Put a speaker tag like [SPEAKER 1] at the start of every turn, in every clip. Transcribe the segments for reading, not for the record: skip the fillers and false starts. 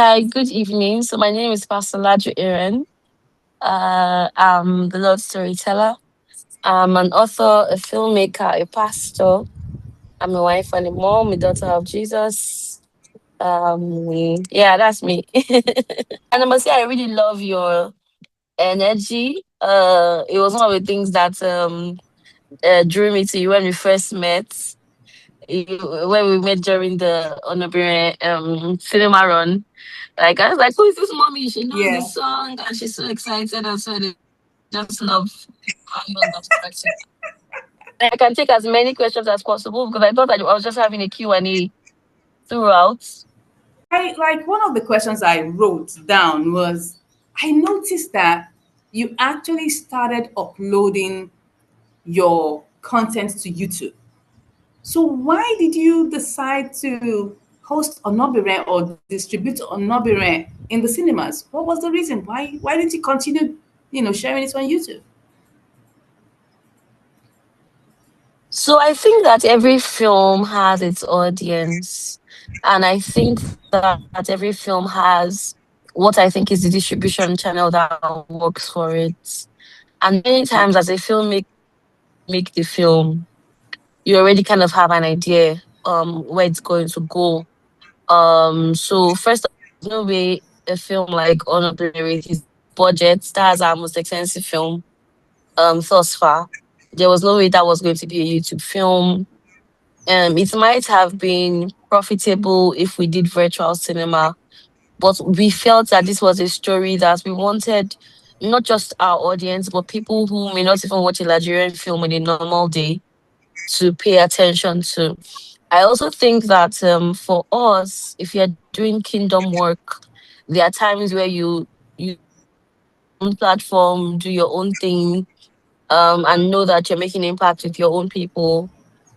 [SPEAKER 1] Hi, good evening. So my name is Pastor Laju Iren. I'm the Lord storyteller. I'm an author, a filmmaker, a pastor. I'm a wife and a mom, a daughter of Jesus. Yeah, that's me. And I must say, I really love your energy. It was one of the things that drew me to you when we first met. When we met during the Onobire cinema run. Like I was like, who is this mommy? She knows
[SPEAKER 2] Yeah.
[SPEAKER 1] this song and she's so excited and so I just love how you was that person. I can take as many questions as possible because I thought that I was just having a Q&A throughout.
[SPEAKER 2] I like one of the questions I wrote down was I noticed that you actually started uploading your content to YouTube. So why did you decide to host Onobire or distribute Onobire in the cinemas? What was the reason? Why didn't you continue, sharing it on YouTube?
[SPEAKER 1] So I think that every film has its audience. And I think that every film has what I think is the distribution channel that works for it. And many times as a filmmaker, make the film, you already kind of have an idea where it's going to go. So first of all, there's no way a film like Honorable with his budget, that's our most expensive film thus far. There was no way that was going to be a YouTube film. It might have been profitable if we did virtual cinema, but we felt that this was a story that we wanted not just our audience, but people who may not even watch a Nigerian film in a normal day to pay attention to. I also think that for us, if you're doing kingdom work, there are times where you own platform, do your own thing, and know that you're making impact with your own people.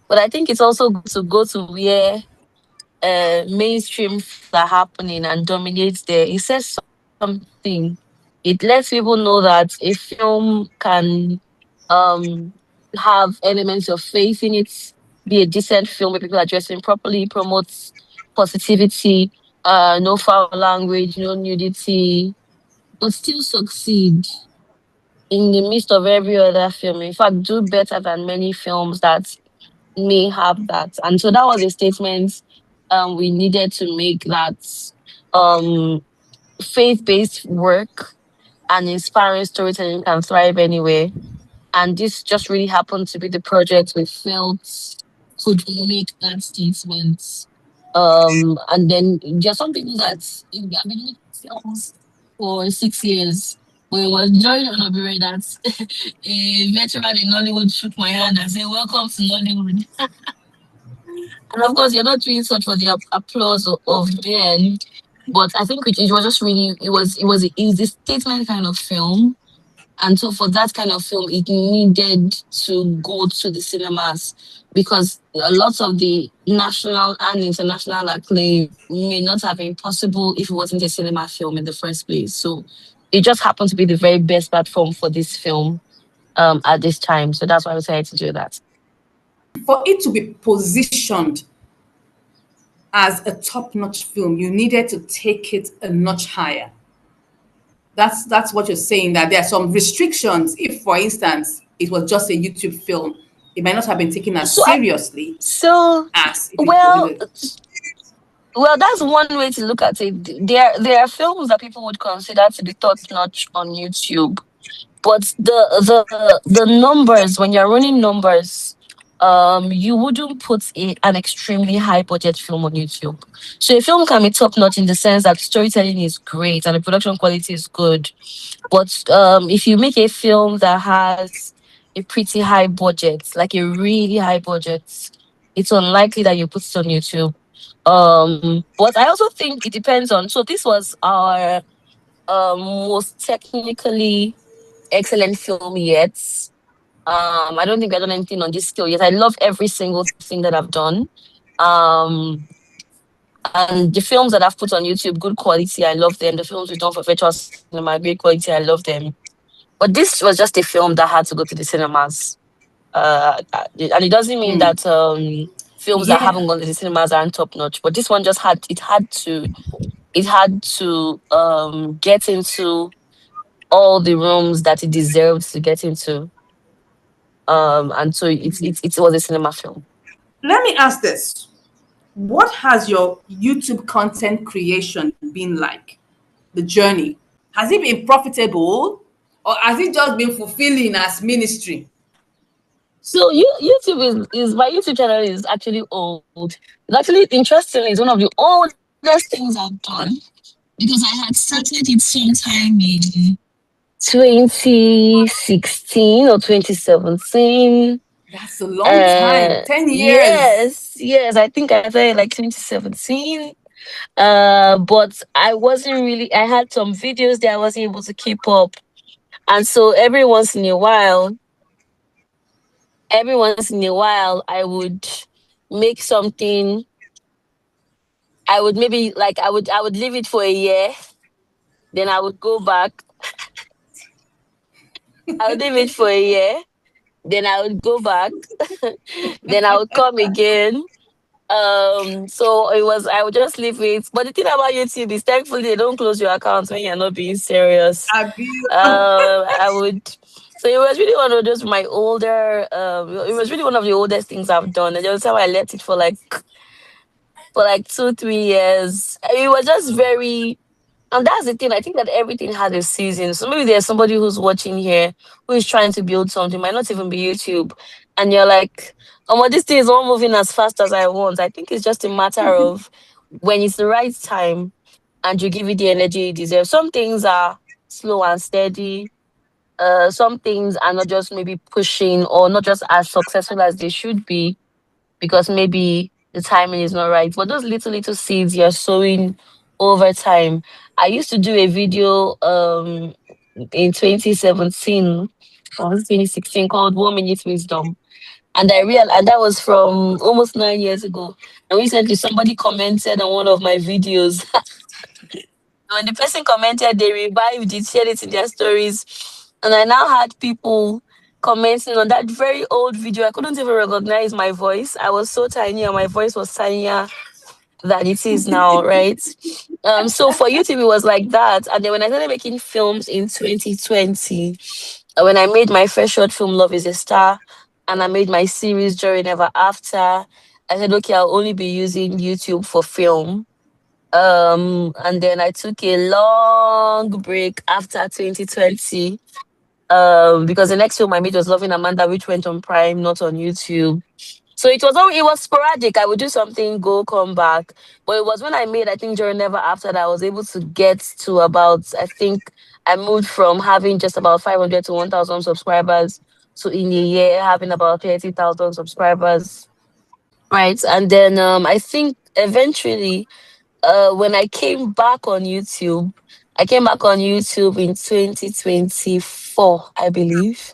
[SPEAKER 1] But I think it's also good to go to where mainstream films are happening and dominate there. It says something. It lets people know that a film can um have elements of faith in it, be a decent film where people are dressing properly, promotes positivity, no foul language, no nudity, but still succeed in the midst of every other film. In fact, do better than many films that may have that. And so that was a statement we needed to make, that um, faith based work and inspiring storytelling can thrive anywhere. And this just really happened to be the project we felt could make that statement. And then there are some people that have been making films for 6 years. But it was during Onobire that a veteran in Nollywood shook my hand and said, "Welcome to Nollywood." And of course, you're not doing such for the applause of the end. But I think it was just really, it was a statement kind of film, and so for that kind of film, it needed to go to the cinemas because a lot of the national and international acclaim may not have been possible if it wasn't a cinema film in the first place. So it just happened to be the very best platform for this film at this time. So that's why I decided to do that.
[SPEAKER 2] For it to be positioned as a top-notch film, you needed to take it a notch higher. That's what you're saying, that there are some restrictions. If, for instance, it was just a YouTube film, it might not have been taken as
[SPEAKER 1] So I
[SPEAKER 2] seriously
[SPEAKER 1] so
[SPEAKER 2] as if it was
[SPEAKER 1] well well that's one way to look at it. There are films that people would consider to be top notch on YouTube. But the numbers, when you're running numbers, you wouldn't put an extremely high budget film on YouTube. So a film can be top notch in the sense that storytelling is great and the production quality is good. But if you make a film that has a pretty high budget, like a really high budget, it's unlikely that you put it on YouTube. But I also think it depends on. So this was our most technically excellent film yet. I don't think I've done anything on this scale yet. I love every single thing that I've done. Um, and the films that I've put on YouTube, good quality, I love them. The films we've done for virtual cinema, great quality, I love them. But this was just a film that had to go to the cinemas. And it doesn't mean
[SPEAKER 2] Hmm.
[SPEAKER 1] that films that
[SPEAKER 2] Yeah.
[SPEAKER 1] haven't gone to the cinemas aren't top notch. But this one just had to. it had to get into all the rooms that it deserved to get into. And so it was a cinema film.
[SPEAKER 2] Let me ask this. What has your YouTube content creation been like? The journey. Has it been profitable or has it just been fulfilling as ministry?
[SPEAKER 1] So YouTube is my YouTube channel is actually old. It's actually interestingly it's one of the oldest things I've done because I had started it sometime in 2016 or 2017.
[SPEAKER 2] That's a long time. 10 years.
[SPEAKER 1] Yes, I think I started like 2017. But I wasn't really. I had some videos that I wasn't able to keep up, and so every once in a while, I would make something. I would maybe like I would leave it for a year, then I would go back. I would leave it for a year, then I would go back, then I would come again. So it was I would just leave it. But the thing about YouTube is thankfully they don't close your account when you're not being serious.
[SPEAKER 2] Abi,
[SPEAKER 1] I would so it was really one of those my older it was really one of the oldest things I've done. And just how I left it for like 2, 3 years. It was just very and that's the thing. I think that everything has a season. So maybe there's somebody who's watching here who is trying to build something, might not even be YouTube. And you're like, oh, well, this thing is not moving as fast as I want. I think it's just a matter of when it's the right time and you give it the energy it deserves. Some things are slow and steady. Some things are not just maybe pushing or not just as successful as they should be because maybe the timing is not right. But those little seeds you're sowing over time. I used to do a video in 2017 or 2016 called 1 Minute Wisdom. And that was from almost 9 years ago. And recently somebody commented on one of my videos. When the person commented, they revived it, shared it in their stories. And I now had people commenting on that very old video. I couldn't even recognize my voice. I was so tiny and my voice was tinier than it is now, right? So for YouTube, it was like that. And then when I started making films in 2020, when I made my first short film, Love is a Star, and I made my series, Joy Never After, I said, okay, I'll only be using YouTube for film. And then I took a long break after 2020. Because the next film I made was Loving Amanda, which went on Prime, not on YouTube. So it was sporadic. I would do something, go, come back. But it was when I made, I think, during Never After that I was able to get to about, I think I moved from having just about 500 to 1,000 subscribers to in a year having about 30,000 subscribers. Right. And then I think eventually when I came back on YouTube in 2024, I believe.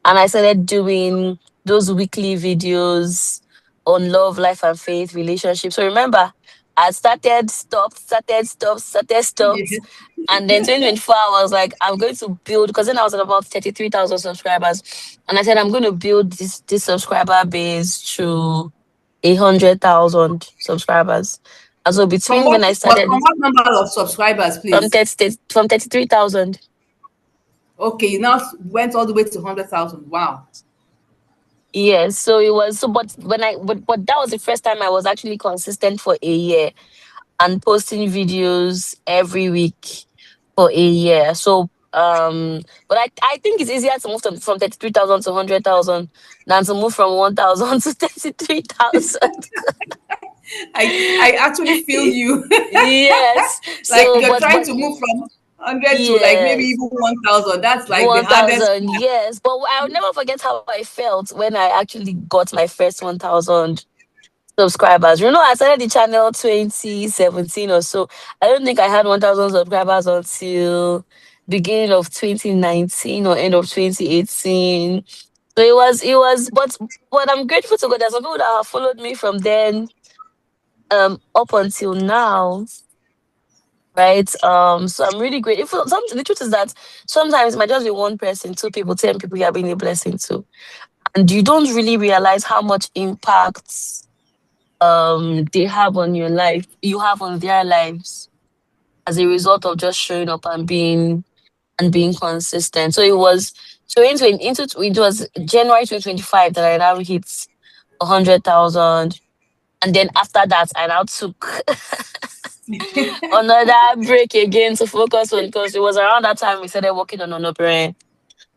[SPEAKER 1] And I started doing those weekly videos on love, life, and faith, relationships. So remember, I started, stopped, started, stopped, started, stopped.
[SPEAKER 2] yes.
[SPEAKER 1] And then 2024, I was like, I'm going to build, because then I was at about 33,000 subscribers. And I said, I'm going to build this subscriber base to 100,000 subscribers. And so
[SPEAKER 2] From
[SPEAKER 1] between
[SPEAKER 2] what
[SPEAKER 1] when I
[SPEAKER 2] but from
[SPEAKER 1] started
[SPEAKER 2] what number of subscribers, please?
[SPEAKER 1] from 33,000.
[SPEAKER 2] Okay, you now went all the way to 100,000. Wow.
[SPEAKER 1] Yes, so it was so but that was the first time I was actually consistent for a year and posting videos every week for a year. So but I think it's easier to move from 33,000 to 100,000 than to move from 1,000 to 33,000.
[SPEAKER 2] I actually feel you.
[SPEAKER 1] Yes.
[SPEAKER 2] Like
[SPEAKER 1] So
[SPEAKER 2] you're
[SPEAKER 1] but
[SPEAKER 2] trying
[SPEAKER 1] but
[SPEAKER 2] to move from 100 to like maybe
[SPEAKER 1] yes.
[SPEAKER 2] even 1,000. That's like the hardest
[SPEAKER 1] 1,000,
[SPEAKER 2] part.
[SPEAKER 1] yes. But I'll never forget how I felt when I actually got my first 1,000 subscribers. You know, I started the channel 2017 or so. I don't think I had 1,000 subscribers until beginning of 2019 or end of 2018. So but I'm grateful to God. There's some people that have followed me from then up until now. Right. So I'm really grateful. The truth is that sometimes it might just be one person, two people, 10 people you are being a blessing to. And you don't really realize how much impact they have on your life, you have on their lives. as a result of just showing up and being consistent. So it was so into it was January 2025 that I now hit 100,000, and then after that I now took another break again to focus on, because it was around that time we started working on Onobere.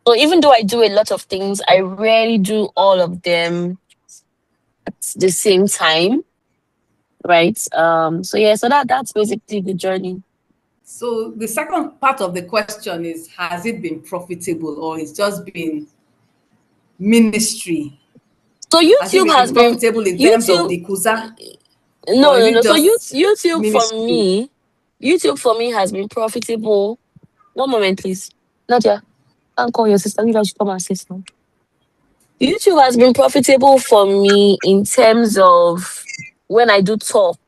[SPEAKER 1] So even though I do a lot of things, I rarely do all of them at the same time, right? So yeah, so that's basically the journey.
[SPEAKER 2] So the second part of the question is, has it been profitable or it's just been ministry?
[SPEAKER 1] So
[SPEAKER 2] Has it
[SPEAKER 1] YouTube
[SPEAKER 2] been
[SPEAKER 1] has been
[SPEAKER 2] profitable in terms of
[SPEAKER 1] YouTube.
[SPEAKER 2] the kuza, or
[SPEAKER 1] No,
[SPEAKER 2] is
[SPEAKER 1] no,
[SPEAKER 2] it
[SPEAKER 1] no. So
[SPEAKER 2] just ministry?
[SPEAKER 1] YouTube for me has been profitable. One moment, please. Nadia, can't call your sister. You guys should come and sit down. YouTube has been profitable for me in terms of when I do talk.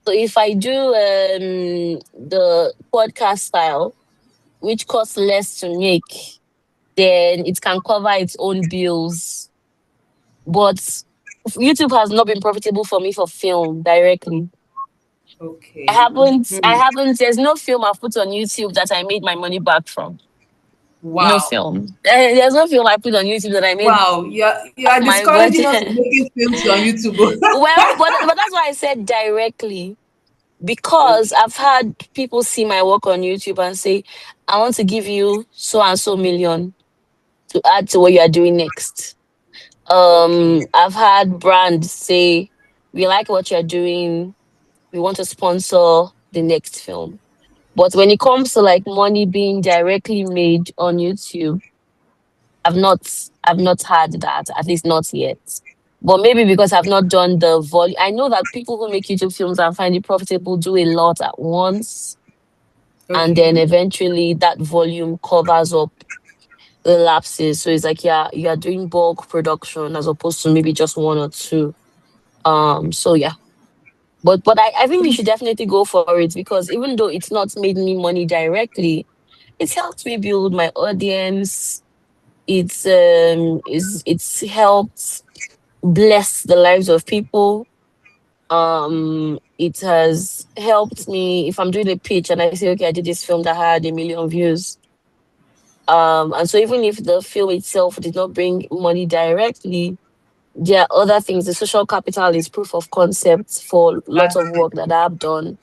[SPEAKER 1] So if I do the podcast style, which costs less to make, then it can cover its own bills. But YouTube has not been profitable for me for film directly.
[SPEAKER 2] Okay.
[SPEAKER 1] I
[SPEAKER 2] Hmm.
[SPEAKER 1] haven't, there's no film I've put on YouTube that I made my money back from. No
[SPEAKER 2] Wow.
[SPEAKER 1] film. There's no film I put on YouTube that I made
[SPEAKER 2] Wow. You are
[SPEAKER 1] half my
[SPEAKER 2] discouraging us from
[SPEAKER 1] budget.
[SPEAKER 2] making films on YouTube.
[SPEAKER 1] Well, but that's why I said directly, because
[SPEAKER 2] Okay.
[SPEAKER 1] I've had people see my work on YouTube and say, I want to give you so and so million to add to what you are doing next.
[SPEAKER 2] Okay.
[SPEAKER 1] I've had brands say, we like what you're doing, we want to sponsor the next film. But when it comes to like money being directly made on YouTube, I've not I've not had that, at least not yet. But maybe because I've not done the volume. I know that people who make YouTube films and find it profitable do a lot at once, and then
[SPEAKER 2] Okay.
[SPEAKER 1] eventually that volume covers up the lapses. So it's like, yeah, you are doing bulk production as opposed to maybe just one or two. So yeah. But I think we should definitely go for it, because even though it's not made me money directly, it's helped me build my audience. It's helped bless the lives of people. It has helped me if I'm doing a pitch and I say, okay, I did this film that had 1 million views. And so even if the film itself did not bring money directly, there are other things. The social capital is proof of concept for lots
[SPEAKER 2] That's
[SPEAKER 1] of
[SPEAKER 2] it.
[SPEAKER 1] work that I've done.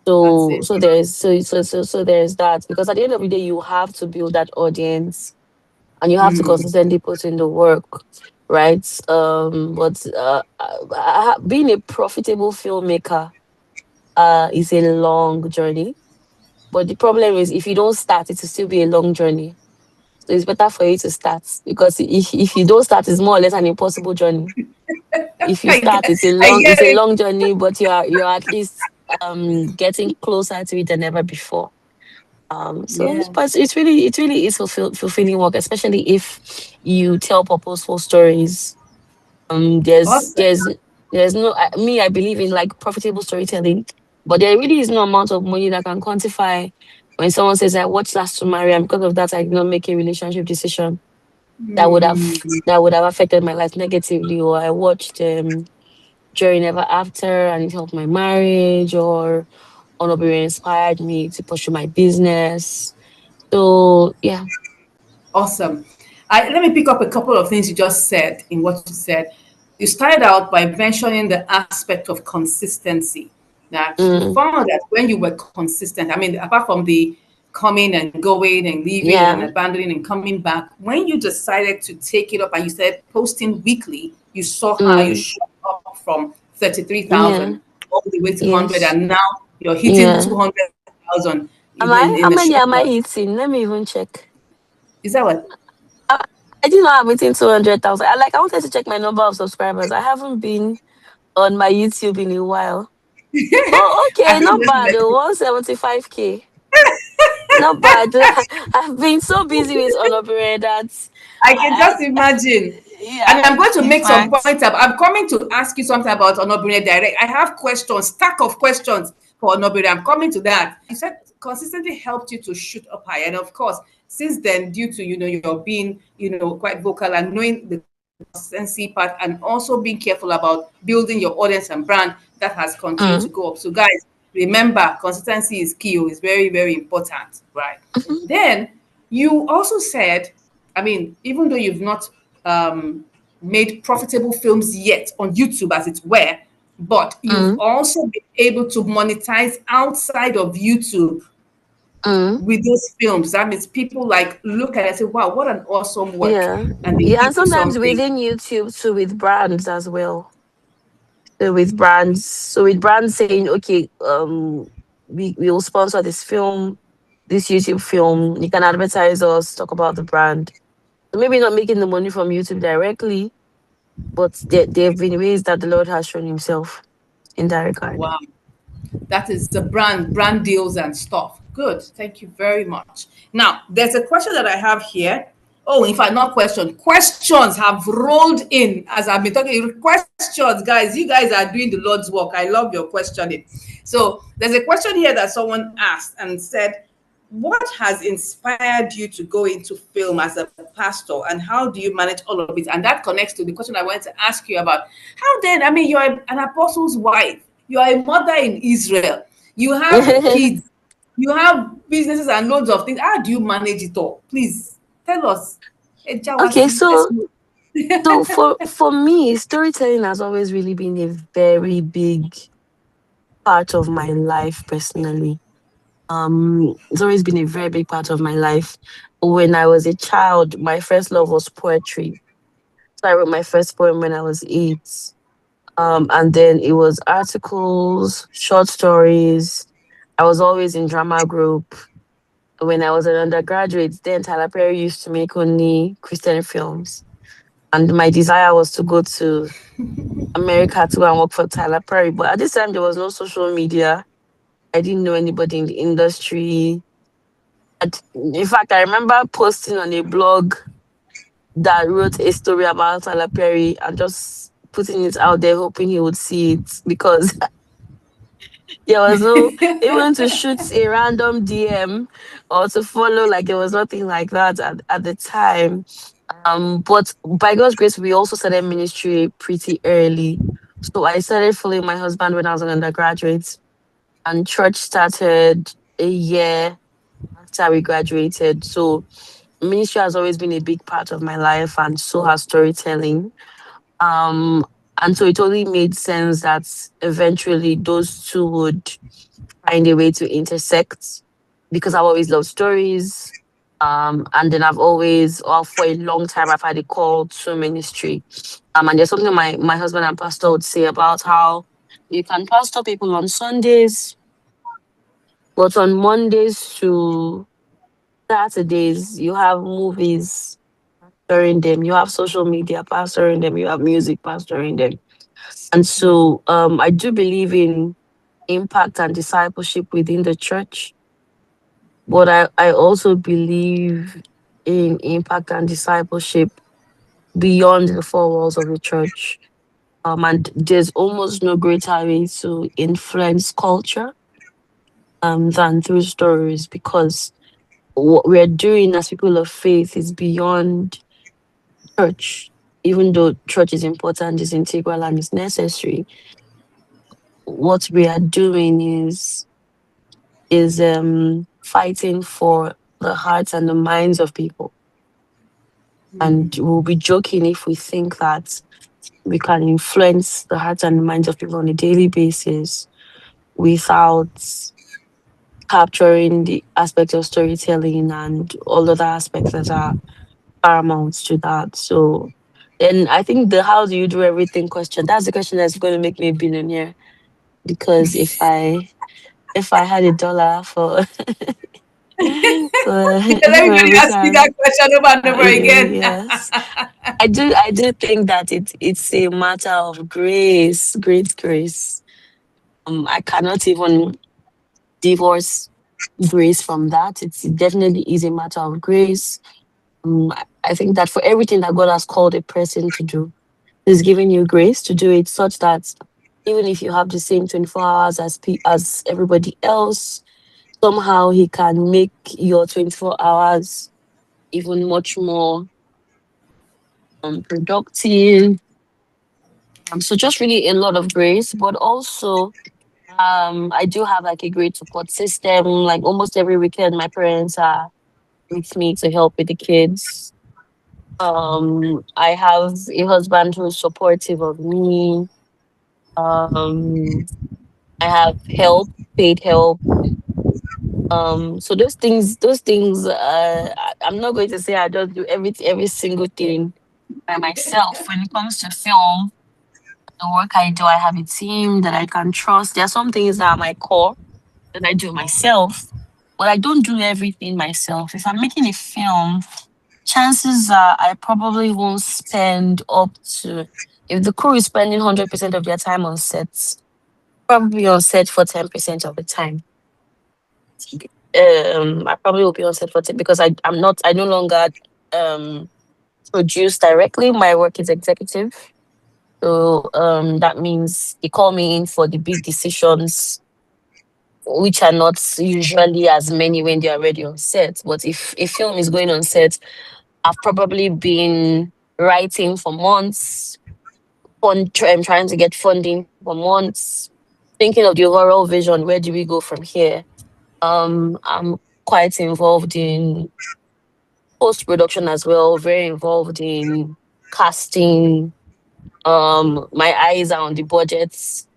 [SPEAKER 2] That's
[SPEAKER 1] So
[SPEAKER 2] it.
[SPEAKER 1] there's that, because at the end of the day, you have to build that audience and you have to
[SPEAKER 2] Hmm.
[SPEAKER 1] consistently put in the work, right? But being a profitable filmmaker is a long journey. But the problem is, if you don't start, it will still be a long journey. So it's better for you to start, because if you don't start, it's more or less an impossible journey. If you
[SPEAKER 2] I
[SPEAKER 1] start,
[SPEAKER 2] get, I
[SPEAKER 1] it's
[SPEAKER 2] get
[SPEAKER 1] a
[SPEAKER 2] it.
[SPEAKER 1] long journey, but you're at least getting closer to it than ever before.
[SPEAKER 2] Yeah.
[SPEAKER 1] But it really is fulfilling work, especially if you tell purposeful stories. Um, there's
[SPEAKER 2] Awesome.
[SPEAKER 1] there's there's no I believe in like profitable storytelling, but there really is no amount of money that can quantify when someone says, I watched Last to Marry, and because of that I did not make a relationship decision that would have affected my life negatively, or I watched Journey Never After and it helped my marriage, or Onobiri inspired me to pursue my business. So yeah.
[SPEAKER 2] Awesome. Let me pick up a couple of things you just said in what you said. You started out by mentioning the aspect of consistency, that you
[SPEAKER 1] Mm,
[SPEAKER 2] found that when you were consistent, I mean, apart from the coming and going and leaving and
[SPEAKER 1] yeah.
[SPEAKER 2] abandoning and coming back, when you decided to take it up and you started posting weekly, you saw how you
[SPEAKER 1] Mm,
[SPEAKER 2] shot up from
[SPEAKER 1] yeah.
[SPEAKER 2] 33,000 all the way to 100,
[SPEAKER 1] Yes.
[SPEAKER 2] and now you're hitting
[SPEAKER 1] Yeah.
[SPEAKER 2] 200,000
[SPEAKER 1] Am I?
[SPEAKER 2] in
[SPEAKER 1] How
[SPEAKER 2] a
[SPEAKER 1] many
[SPEAKER 2] short
[SPEAKER 1] am I
[SPEAKER 2] while.
[SPEAKER 1] hitting? Let me even check.
[SPEAKER 2] Is that what?
[SPEAKER 1] I, I did not have hitting 200,000. I wanted to check my number of subscribers. I haven't been on my YouTube in a while. Oh,
[SPEAKER 2] I
[SPEAKER 1] okay,
[SPEAKER 2] think
[SPEAKER 1] not bad.
[SPEAKER 2] that's
[SPEAKER 1] 175K. Not bad. I've been so busy with Onobere that
[SPEAKER 2] I can
[SPEAKER 1] I,
[SPEAKER 2] just imagine. And
[SPEAKER 1] yeah.
[SPEAKER 2] I'm going to
[SPEAKER 1] In
[SPEAKER 2] make some
[SPEAKER 1] fact,
[SPEAKER 2] points up. I'm coming to ask you something about Onobire Direct. I have questions, stack of questions for Onobire. I'm coming to that. You said consistently helped you to shoot up high. And of course, since then, due to your being, quite vocal and knowing the consistency part and also being careful about building your audience and brand, that has continued
[SPEAKER 1] mm,
[SPEAKER 2] to go up. So guys, Remember, consistency is key. Is very, very important, right? Then you also said, I mean, even though you've not um, made profitable films yet on YouTube, as it were, but you've
[SPEAKER 1] Mm,
[SPEAKER 2] also been able to monetize outside of YouTube
[SPEAKER 1] mm,
[SPEAKER 2] with those films. That means people like look at it and say, "Wow, what an awesome work!"
[SPEAKER 1] yeah.
[SPEAKER 2] And they
[SPEAKER 1] Yeah,
[SPEAKER 2] give
[SPEAKER 1] and
[SPEAKER 2] you
[SPEAKER 1] sometimes
[SPEAKER 2] something.
[SPEAKER 1] within YouTube too with brands as well. So with brands saying, okay, we will sponsor this film, this YouTube film. You can advertise us, talk about the brand. So maybe not making the money from YouTube directly, but there have been ways that the Lord has shown Himself in that regard.
[SPEAKER 2] Wow. That is the brand deals and stuff. Good. Thank you very much. Now, there's a question that I have here. Oh, in fact, not question. Questions have rolled in as I've been talking. Questions, guys. You guys are doing the Lord's work. I love your questioning. So, there's a question here that someone asked and said, what has inspired you to go into film as a pastor, and how do you manage all of it? And that connects to the question I wanted to ask you about. How then, I mean, you're an apostle's wife, you are a mother in Israel, you have kids, you have businesses and loads of things. How do you manage it all? Please tell us.
[SPEAKER 1] Okay,
[SPEAKER 2] Ejawasi, let's
[SPEAKER 1] so
[SPEAKER 2] move.
[SPEAKER 1] so for me, storytelling has always really been a very big part of my life personally. It's always been a very big part of my life. When I was a child, my first love was poetry. So I wrote my first poem when I was 8. And then it was articles, short stories. I was always in drama group. When I was an undergraduate, then Tyler Perry used to make only Christian films. And my desire was to go to America to go and work for Tyler Perry. But at this time, there was no social media. I didn't know anybody in the industry. In fact, I remember posting on a blog that wrote a story about Tyler Perry and just putting it out there, hoping he would see it because there was no, even to shoot a random DM or to follow, like there was nothing like that at the time. But by God's grace, we also started ministry pretty early. So I started following my husband when I was an undergraduate, and church started a year after we graduated. So ministry has always been a big part of my life, and so has storytelling. Um, and so it only made sense that eventually those two would find a way to intersect because I've always loved stories. And then I've always, or for a long time, I've had a call to ministry. And there's something my husband and pastor would say about how you can pastor people on Sundays, but on Mondays to Saturdays, you have movies pastoring them, you have social media pastoring them, you have music pastoring them. And so I do believe in impact and discipleship within the church. But I also believe in impact and discipleship beyond the four walls of the church. And there's almost no greater way to influence culture than through stories because what we're doing as people of faith is beyond church. Even though church is important, is integral, and is necessary, what we are doing is fighting for the hearts and the minds of people. And we'll be joking if we think that we can influence the hearts and minds of people on a daily basis without capturing the aspect of storytelling and all other aspects that are paramount to that. So, and I think the how do you do everything question, that's the question that's going to make me a billionaire. Because if I had $1
[SPEAKER 2] Because
[SPEAKER 1] for
[SPEAKER 2] everybody
[SPEAKER 1] every
[SPEAKER 2] asks me
[SPEAKER 1] time,
[SPEAKER 2] that question over and over again.
[SPEAKER 1] yes, I do think that it's a matter of grace, great grace. I cannot even divorce grace from that. It's definitely is a matter of grace. I think that for everything that God has called a person to do, He's giving you grace to do it such that even if you have the same 24 hours as everybody else, somehow He can make your 24 hours even much more productive. So just really a lot of grace, but also I do have like a great support system. Like almost every weekend, my parents are with me to help with the kids. I have a husband who's supportive of me. Um, I have help, paid help. So I'm not going to say I just do every single thing by myself. When it comes to film, the work I do, I have a team that I can trust. There are some things that are my core that I do myself, but I don't do everything myself. If I'm making a film, chances are I probably won't spend up to, if the crew is spending 100% of their time on sets, probably on set for 10% of the time. I probably will be on set for 10 because I no longer um produce directly. My work is executive. So that means they call me in for the big decisions, which are not usually as many when they are already on set. But if a film is going on set, I've probably been writing for months, trying to get funding for months, thinking of the overall vision. Where do we go from here? I'm quite involved in post production as well. Very involved in casting. My eyes are on the budgets.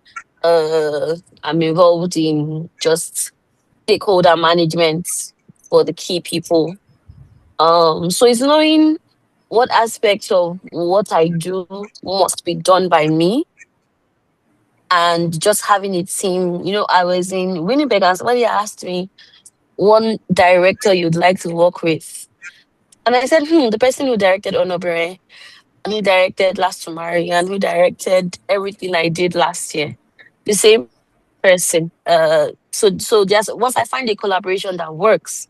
[SPEAKER 1] I'm involved in just stakeholder management for the key people. So it's knowing what aspects of what I do must be done by me and just having a team. I was in Winnipeg and somebody asked me one director you'd like to work with. And I said, the person who directed Onobere and who directed Last to Marry and who directed everything I did last year. The same person. So just once I find a collaboration that works,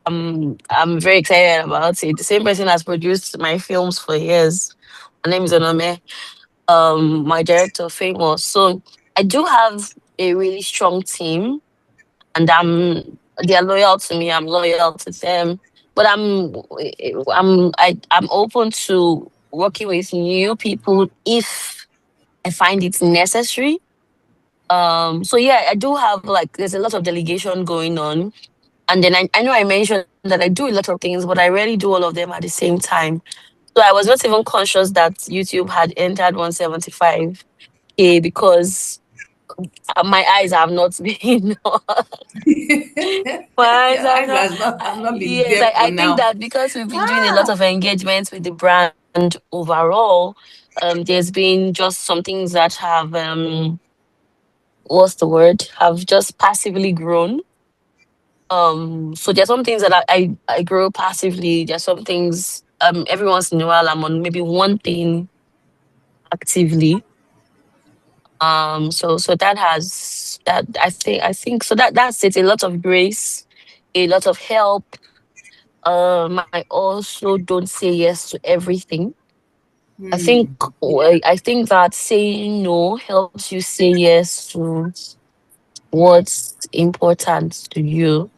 [SPEAKER 1] I'm very excited about it. The same person has produced my films for years. My name is Onome. My director, Famous. So I do have a really strong team, and they're loyal to me. I'm loyal to them. But I'm open to working with new people if I find it necessary. So yeah, I do have like there's a lot of delegation going on. And then I know I mentioned that I do a lot of things, but I rarely do all of them at the same time. So I was not even conscious that YouTube had entered 175K because my eyes have not been. My eyes
[SPEAKER 2] Your
[SPEAKER 1] have
[SPEAKER 2] eyes
[SPEAKER 1] not.
[SPEAKER 2] have not been
[SPEAKER 1] Yes,
[SPEAKER 2] there for
[SPEAKER 1] I think
[SPEAKER 2] now.
[SPEAKER 1] that because we've been doing a lot
[SPEAKER 2] Ah,
[SPEAKER 1] of engagements with the brand overall, there's been just some things that have what's the word? Have just passively grown. So there's some things that I grow passively. There's some things every once in a while I'm on maybe one thing actively. So that has that I think so that's it. A lot of grace, a lot of help. I also don't say yes to everything. I think
[SPEAKER 2] yeah.
[SPEAKER 1] I think that saying no helps you say yes to what's important to you.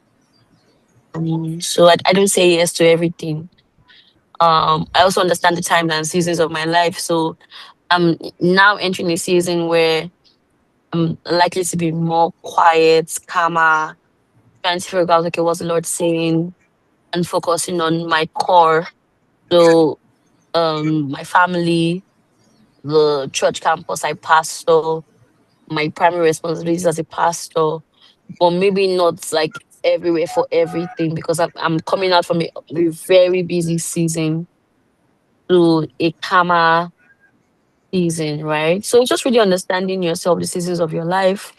[SPEAKER 1] So I don't say yes to everything. I also understand the times and seasons of my life. So I'm now entering a season where I'm likely to be more quiet, calmer, trying to figure out, okay, what's the Lord saying, and focusing on my core. So my family, the church campus I pastor, my primary responsibilities as a pastor, but maybe not like everywhere for everything because I'm coming out from a very busy season to a calmer season, right? So it's just really understanding yourself, the seasons of your life.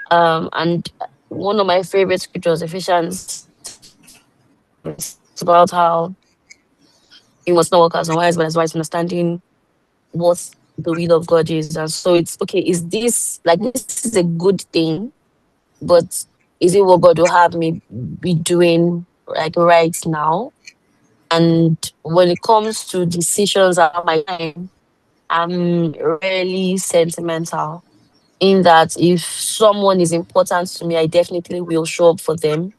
[SPEAKER 1] And one of my favorite scriptures, Ephesians 5:11, talks about how you must not walk as unwise, but as wise, understanding what the will of God is. And so it's okay, this is a good thing, but is it what God will have me be doing like right now? And when it comes to decisions about my time, I'm really sentimental in that if someone is important to me, I definitely will show up for them.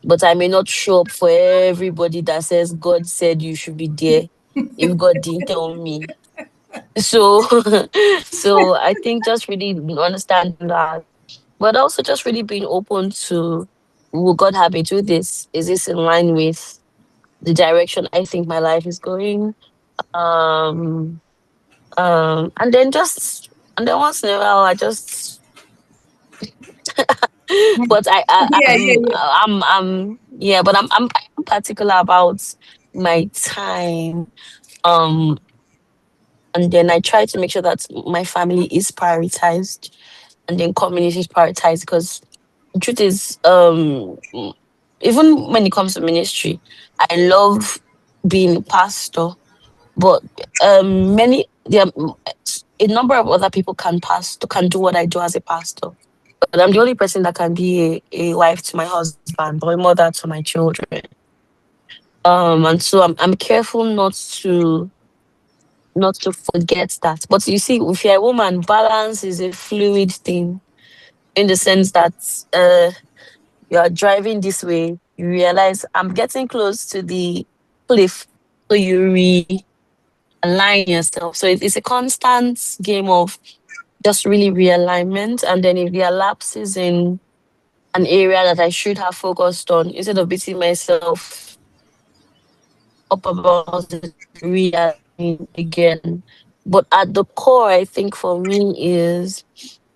[SPEAKER 1] But I may not show up for everybody that says God said you should be there if God didn't tell me. So so I think just really understanding that. but also just really being open to, will God have me do this? Is this in line with the direction I think my life is going? Um, and then just, and then once in a while, I just, but
[SPEAKER 2] Yeah, yeah, yeah.
[SPEAKER 1] yeah, but I'm particular about my time. Um, and then I try to make sure that my family is prioritized, and then community is prioritized, because the truth is, even when it comes to ministry, I love being a pastor, but many there are a number of other people can do what I do as a pastor. But I'm the only person that can be a wife to my husband or a mother to my children. And so I'm careful not to forget that. But you see, if you're a woman, balance is a fluid thing, in the sense that uh you are driving this way, you realize I'm getting close to the cliff. So you realign yourself. So it's a constant game of just really realignment. And then if there are lapses in an area that I should have focused on, instead of beating myself up about it, realign again. But at the core, I think for me is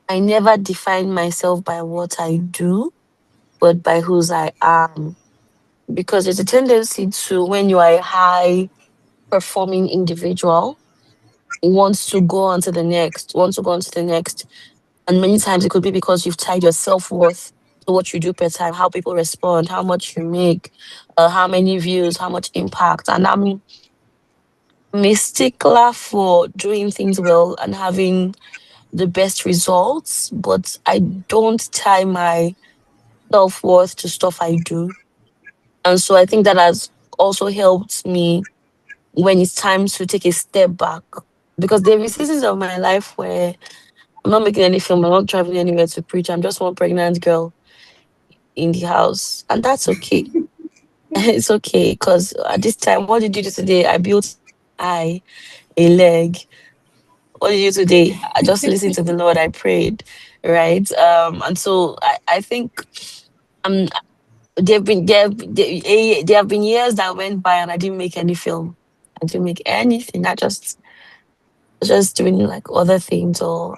[SPEAKER 1] I never define myself by what I do, but by whose I am. Because there's a tendency to, when you are a high performing individual, wants to go on to the next, wants to go on to the next. And many times it could be because you've tied your self worth to what you do per time, how people respond, how much you make, how many views, how much impact. And I'm a stickler for doing things well and having the best results, but I don't tie my self worth to stuff I do. And so I think that has also helped me when it's time to take a step back. Because there is seasons of my life where I'm not making any film, I'm not traveling anywhere to preach. I'm just one pregnant girl in the house. And that's okay. It's okay. Because at this time, what did you do today? I built an eye, a leg. What did you do today? I just listened to the Lord, I prayed. Right. And so I think um there have been years that went by and I didn't make any film. I didn't make anything. I just doing like other things, or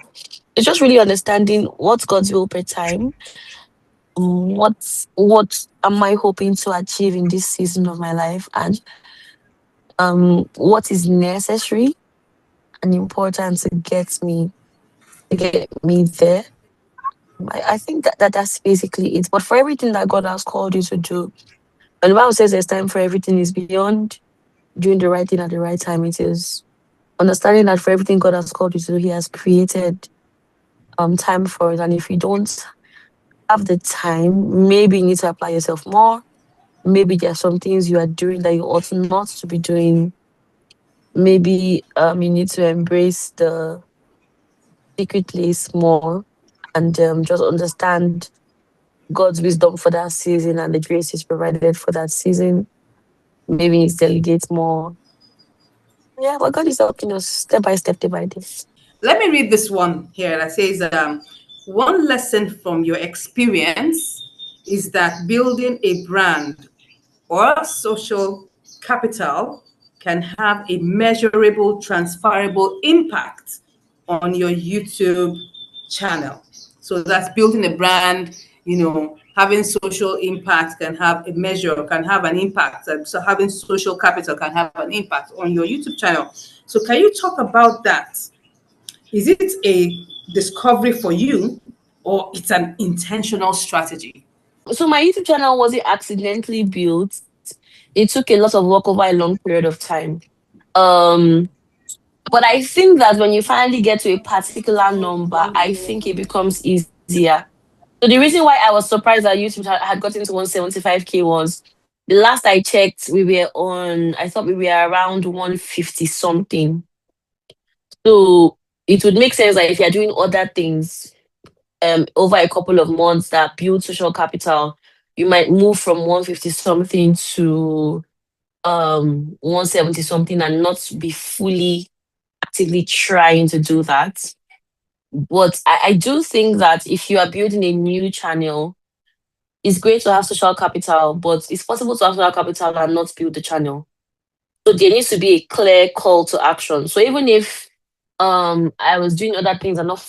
[SPEAKER 1] it's just really understanding what's God's will per time. What am I hoping to achieve in this season of my life, and what is necessary and important to get me there. I think that's basically it. But for everything that God has called you to do, and the Bible says there's time for everything, is beyond doing the right thing at the right time. It is understanding that for everything God has called you to do, He has created time for it. And if you don't have the time, maybe you need to apply yourself more. Maybe there are some things you are doing that you ought not to be doing. Maybe you need to embrace the secret place more, and just understand God's wisdom for that season and the grace is provided for that season. Maybe it's delegate more. Yeah, but God is helping us step by step, day by day.
[SPEAKER 2] Let me read this one here that says, one lesson from your experience is that building a brand or social capital can have a measurable, transferable impact on your YouTube channel. So that's building a brand, having social impact can have a measure, can have an impact. And so having social capital can have an impact on your YouTube channel. So can you talk about that? Is it a discovery for you or it's an intentional strategy?
[SPEAKER 1] So my YouTube channel wasn't accidentally built. It took a lot of work over a long period of time. Um, but I think that when you finally get to a particular number, I think it becomes easier. So the reason why I was surprised that YouTube had gotten to 175K was the last I checked, I thought we were around 150 something. So it would make sense that if you're doing other things over a couple of months that build social capital, you might move from 150 something to 170 something and not be fully actively trying to do that. But I do think that if you are building a new channel, it's great to have social capital, but it's possible to have social capital and not build the channel. So there needs to be a clear call to action. So even if I was doing other things and not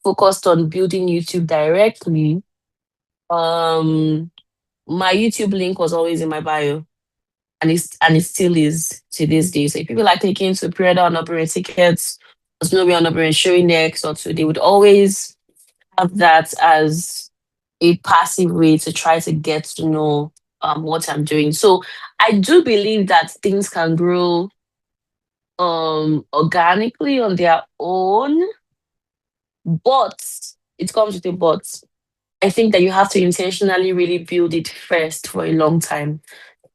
[SPEAKER 1] focused on building YouTube directly, um my YouTube link was always in my bio. And it still is to this day. So if people are clicking to pre-order on Opera tickets, there's no way on Opera showing next or two, they would always have that as a passive way to try to get to know what I'm doing. So I do believe that things can grow organically on their own, but it comes with a but. I think that you have to intentionally really build it first for a long time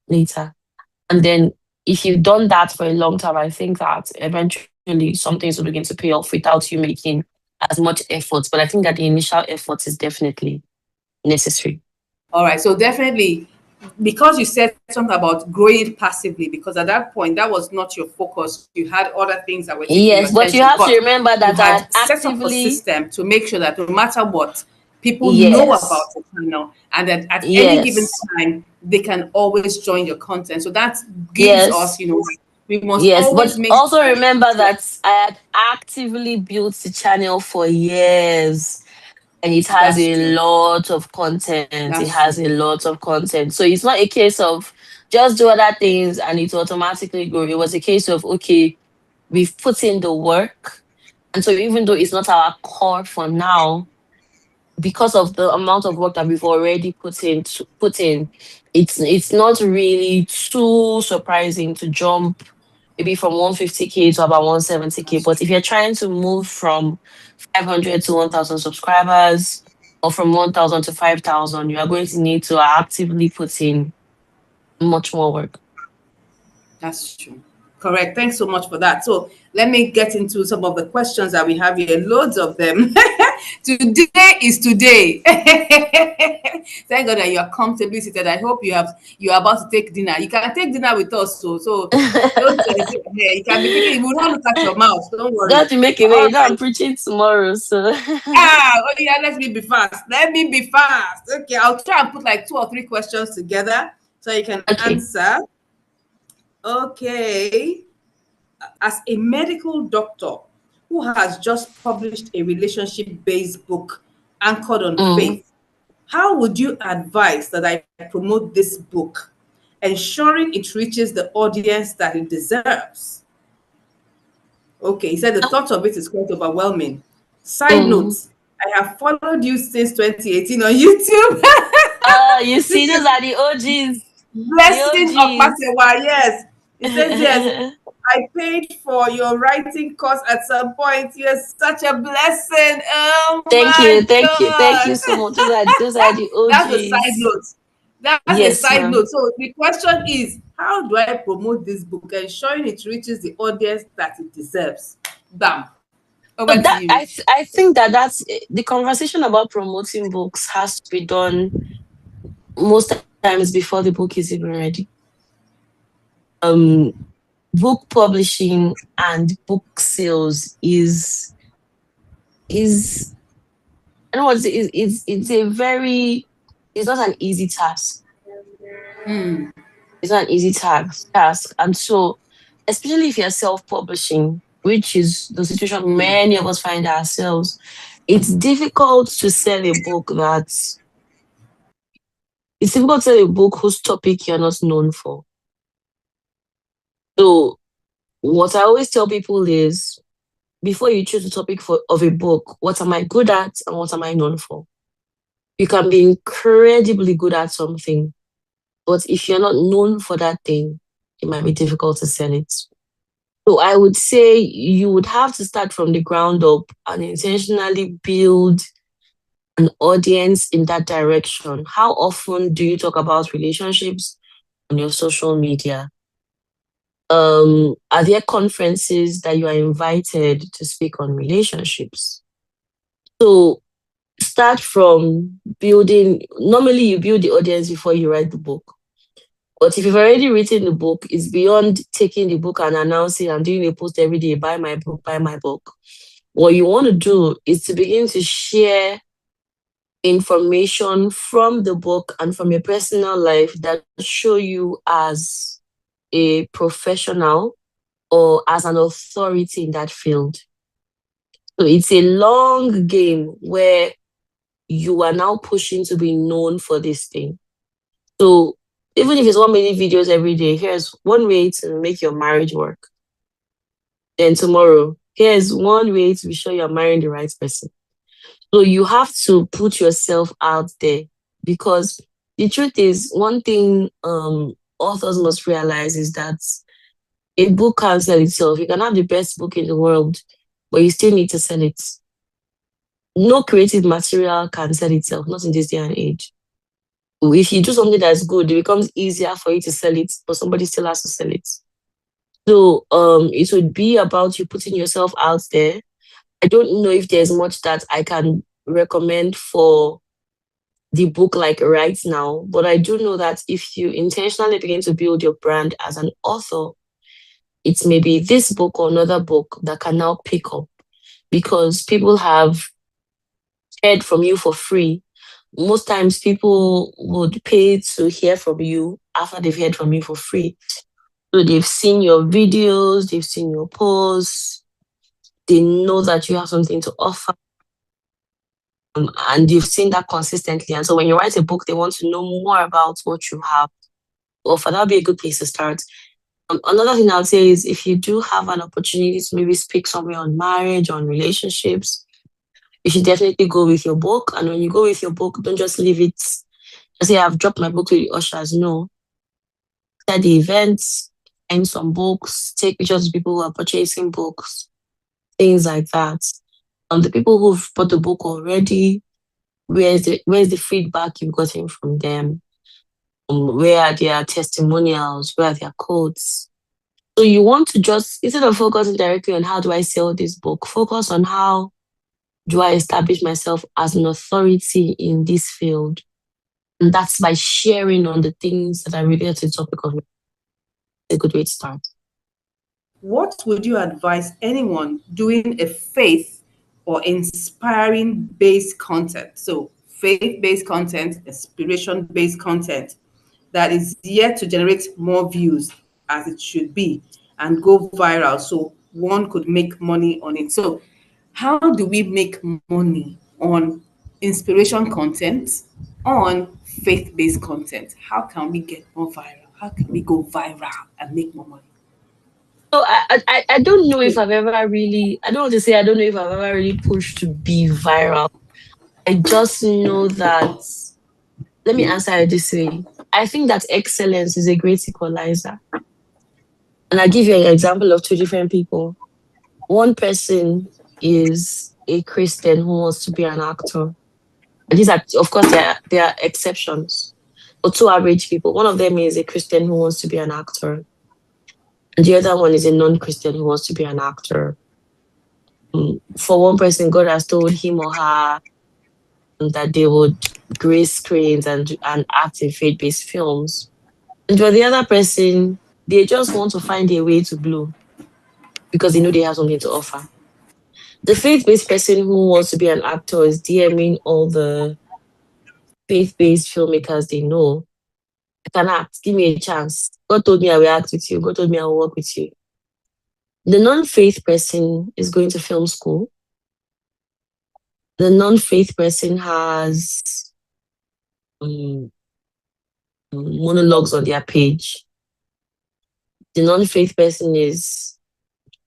[SPEAKER 1] later. And then if you've done that for a long time, I think that eventually some things will begin to pay off without you making as much effort. But I think that the initial effort is definitely necessary.
[SPEAKER 2] All right. So definitely, because you said something about growing it passively, because at that point that was not your focus. You had other things that were taking your
[SPEAKER 1] Yes, but you
[SPEAKER 2] attention,
[SPEAKER 1] have to
[SPEAKER 2] but
[SPEAKER 1] remember
[SPEAKER 2] you
[SPEAKER 1] that I
[SPEAKER 2] had
[SPEAKER 1] had
[SPEAKER 2] set up a
[SPEAKER 1] actively,
[SPEAKER 2] system to make sure that no matter what, people know about
[SPEAKER 1] yes,
[SPEAKER 2] the channel, and that at any given
[SPEAKER 1] yes,
[SPEAKER 2] time they can always join your content. So that gives us,
[SPEAKER 1] yes,
[SPEAKER 2] we must
[SPEAKER 1] yes. But
[SPEAKER 2] always make
[SPEAKER 1] also
[SPEAKER 2] sure.
[SPEAKER 1] remember
[SPEAKER 2] Yeah,
[SPEAKER 1] that I had actively built the channel for years. And it has
[SPEAKER 2] that's
[SPEAKER 1] a
[SPEAKER 2] true.
[SPEAKER 1] lot of content. It
[SPEAKER 2] That's
[SPEAKER 1] has
[SPEAKER 2] true.
[SPEAKER 1] a lot of content. So it's not a case of just do other things and it automatically grow. It was a case of, okay, we've put in the work. And so even though it's not our core for now, because of the amount of work that we've already put in, it's not really too surprising to jump maybe from 150K to about 170K.
[SPEAKER 2] That's
[SPEAKER 1] But if
[SPEAKER 2] true.
[SPEAKER 1] you're trying to move from 500 to 1,000 subscribers or from 1,000 to 5,000, you are going to need to actively put in much more work.
[SPEAKER 2] That's true. Correct. Thanks so much for that. So let me get into some of the questions that we have here. Loads of them. Today is today. Thank God that you are comfortably seated. I hope you are about to take dinner. You can take dinner with us. So don't you can be thinking, we will not look at your mouth. Don't worry.
[SPEAKER 1] Got to make it
[SPEAKER 2] All
[SPEAKER 1] way. You know, I'm
[SPEAKER 2] right.
[SPEAKER 1] preaching tomorrow. So,
[SPEAKER 2] Oh yeah, let me be fast. Let me be fast. Okay, I'll try and put like two or three questions together so you can
[SPEAKER 1] okay.
[SPEAKER 2] answer. Okay. As a medical doctor who has just published a relationship based book anchored on
[SPEAKER 1] Mm.
[SPEAKER 2] faith, how would you advise that I promote this book, ensuring it reaches the audience that it deserves? Okay, he said the thought of it is quite overwhelming. Side
[SPEAKER 1] Mm.
[SPEAKER 2] notes, I have followed you since 2018 on YouTube.
[SPEAKER 1] You
[SPEAKER 2] This
[SPEAKER 1] see, those
[SPEAKER 2] is
[SPEAKER 1] are the OGs. The
[SPEAKER 2] Blessing
[SPEAKER 1] OGs.
[SPEAKER 2] Okpasewa, yes. He says, yes, I paid for your writing course at some point. You're such a blessing. Oh
[SPEAKER 1] Thank you,
[SPEAKER 2] my
[SPEAKER 1] thank you, thank
[SPEAKER 2] God.
[SPEAKER 1] you so much. Those are the
[SPEAKER 2] That's a side
[SPEAKER 1] OGs.
[SPEAKER 2] note. That's a
[SPEAKER 1] Yes,
[SPEAKER 2] side
[SPEAKER 1] ma'am.
[SPEAKER 2] note. So the question is, how do I promote this book, ensuring it reaches the audience that it deserves? Bam. Over
[SPEAKER 1] So
[SPEAKER 2] to
[SPEAKER 1] that
[SPEAKER 2] you.
[SPEAKER 1] I think that the conversation about promoting books has to be done most times before the book is even ready. Um, Book publishing and book sales is I don't know what to say, it's a very it's not an easy task.
[SPEAKER 2] Hmm.
[SPEAKER 1] It's not an easy task. And so, especially if you're self-publishing, which is the situation
[SPEAKER 2] Hmm.
[SPEAKER 1] many of us find ourselves, it's difficult to sell a book it's difficult to sell a book whose topic you're not known for. So what I always tell people is before you choose the topic of a book, what am I good at and what am I known for? You can be incredibly good at something, but if you're not known for that thing, it might be difficult to sell it. So I would say you would have to start from the ground up and intentionally build an audience in that direction. How often do you talk about relationships on your social media? Are there conferences that you are invited to speak on relationships? So start from building. Normally, you build the audience before you write the book. But if you've already written the book, it's beyond taking the book and announcing and doing a post every day, buy my book, buy my book. What you want to do is to begin to share information from the book and from your personal life that show you as a professional or as an authority in that field. So it's a long game where you are now pushing to be known for this thing. So even if it's 1 minute videos every day, here's one way to make your marriage work. Then tomorrow, here's one way to be sure you're marrying the right person. So you have to put yourself out there because the truth is, one thing authors must realize is that a book can't sell itself. You can have the best book in the world, but you still need to sell it. No creative material can sell itself, not in this day and age. If you do something that's good, it becomes easier for you to sell it, but somebody still has to sell it. So it would be about you putting yourself out there. I don't know if there's much that I can recommend for the book like right now, but I do know that if you intentionally begin to build your brand as an author, it's maybe this book or another book that can now pick up because people have heard from you for free. Most times people would pay to hear from you after they've heard from you for free. So they've seen your videos, they've seen your posts, they know that you have something to offer, and you've seen that consistently. And so when you write a book, they want to know more about what you have to offer. That'll be a good place to start. Another thing I'll say is if you do have an opportunity to maybe speak somewhere on marriage, on relationships, you should definitely go with your book. And when you go with your book, don't just leave it. I say I've dropped my book to the ushers. No, at the events, find some books, take pictures of people who are purchasing books, things like that. The people who've bought the book already, where's the feedback you've gotten from them? Where are their testimonials? Where are their quotes? So you want to just instead of focusing directly on how do I sell this book, focus on how do I establish myself as an authority in this field. And that's by sharing on the things that are related to the topic of a good way to start.
[SPEAKER 2] What would you advise anyone doing a faith or inspiring based content? So, faith based content, inspiration based content that is yet to generate more views as it should be and go viral so one could make money on it. So, how do we make money on inspiration content, on faith based content? How can we get more viral? How can we go viral and make more money?
[SPEAKER 1] So I don't know if I've ever really I don't want to say I don't know if I've ever really pushed to be viral. I just know that let me answer it this way. I think that excellence is a great equalizer. And I'll give you an example of two different people. One person is a Christian who wants to be an actor. And these are, of course, there are exceptions. But two average people. One of them is a Christian who wants to be an actor. And the other one is a non-Christian who wants to be an actor. For one person, God has told him or her that they would grace screens and act in faith-based films. And for the other person, they just want to find a way to blow because they know they have something to offer. The faith-based person who wants to be an actor is DMing all the faith-based filmmakers they know. I can act, give me a chance. God told me I will act with you. God told me I will work with you. The non-faith person is going to film school. The non-faith person has um, monologues on their page. The non-faith person is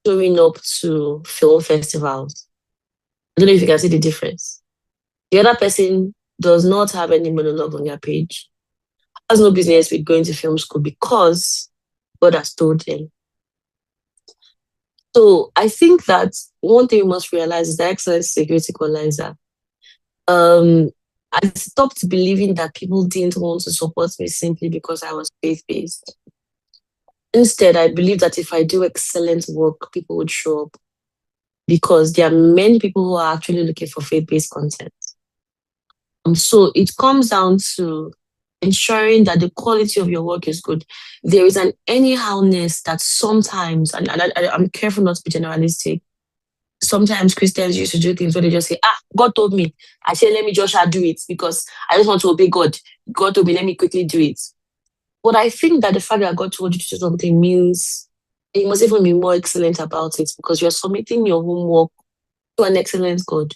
[SPEAKER 1] showing up to film festivals. I don't know if you can see the difference. The other person does not have any monologue on their page, has no business with going to film school because God has told them. So I think that one thing we must realize is that excellence is a great equalizer. I stopped believing that people didn't want to support me simply because I was faith-based. Instead, I believe that if I do excellent work, people would show up because there are many people who are actually looking for faith-based content. So it comes down to ensuring that the quality of your work is good. There is an anyhowness that sometimes, and I'm careful not to be generalistic, sometimes Christians used to do things where they just say, ah, God told me. I say, let me just do it because I just want to obey God. God told me, let me quickly do it. But I think that the fact that God told you to do something means you must even be more excellent about it because you're submitting your homework to an excellent God.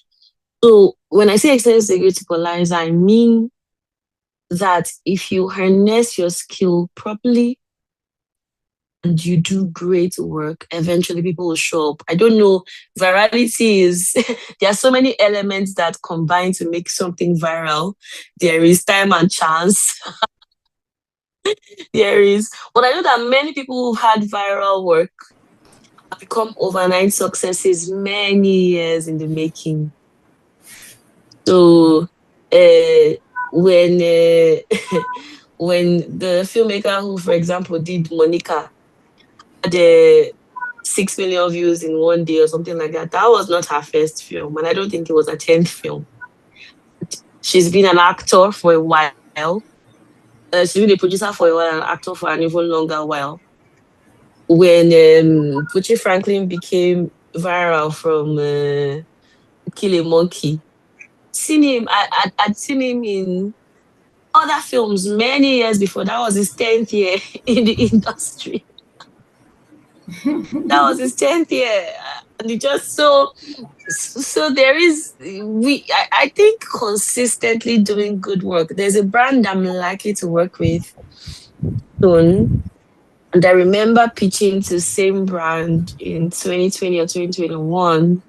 [SPEAKER 1] So when I say excellence in critical lives, I mean that if you harness your skill properly and you do great work, eventually people will show up. I don't know. Virality is, there are so many elements that combine to make something viral. There is time and chance. There is, but I know that many people who've had viral work have become overnight successes many years in the making. So, uh, when when the filmmaker who, for example, did Monica had 6 million views in one day or something like that, that was not her first film, and I don't think it was her 10th film. She's been an actor for a while. She's been a producer for a while, and an actor for an even longer while. When Pucci Franklin became viral from Kill a Monkey, seen him. I'd seen him in other films many years before. That was his 10th year in the industry. That was his 10th year. And it just so there is I think consistently doing good work. There's a brand I'm likely to work with soon. And I remember pitching to the same brand in 2020 or 2021.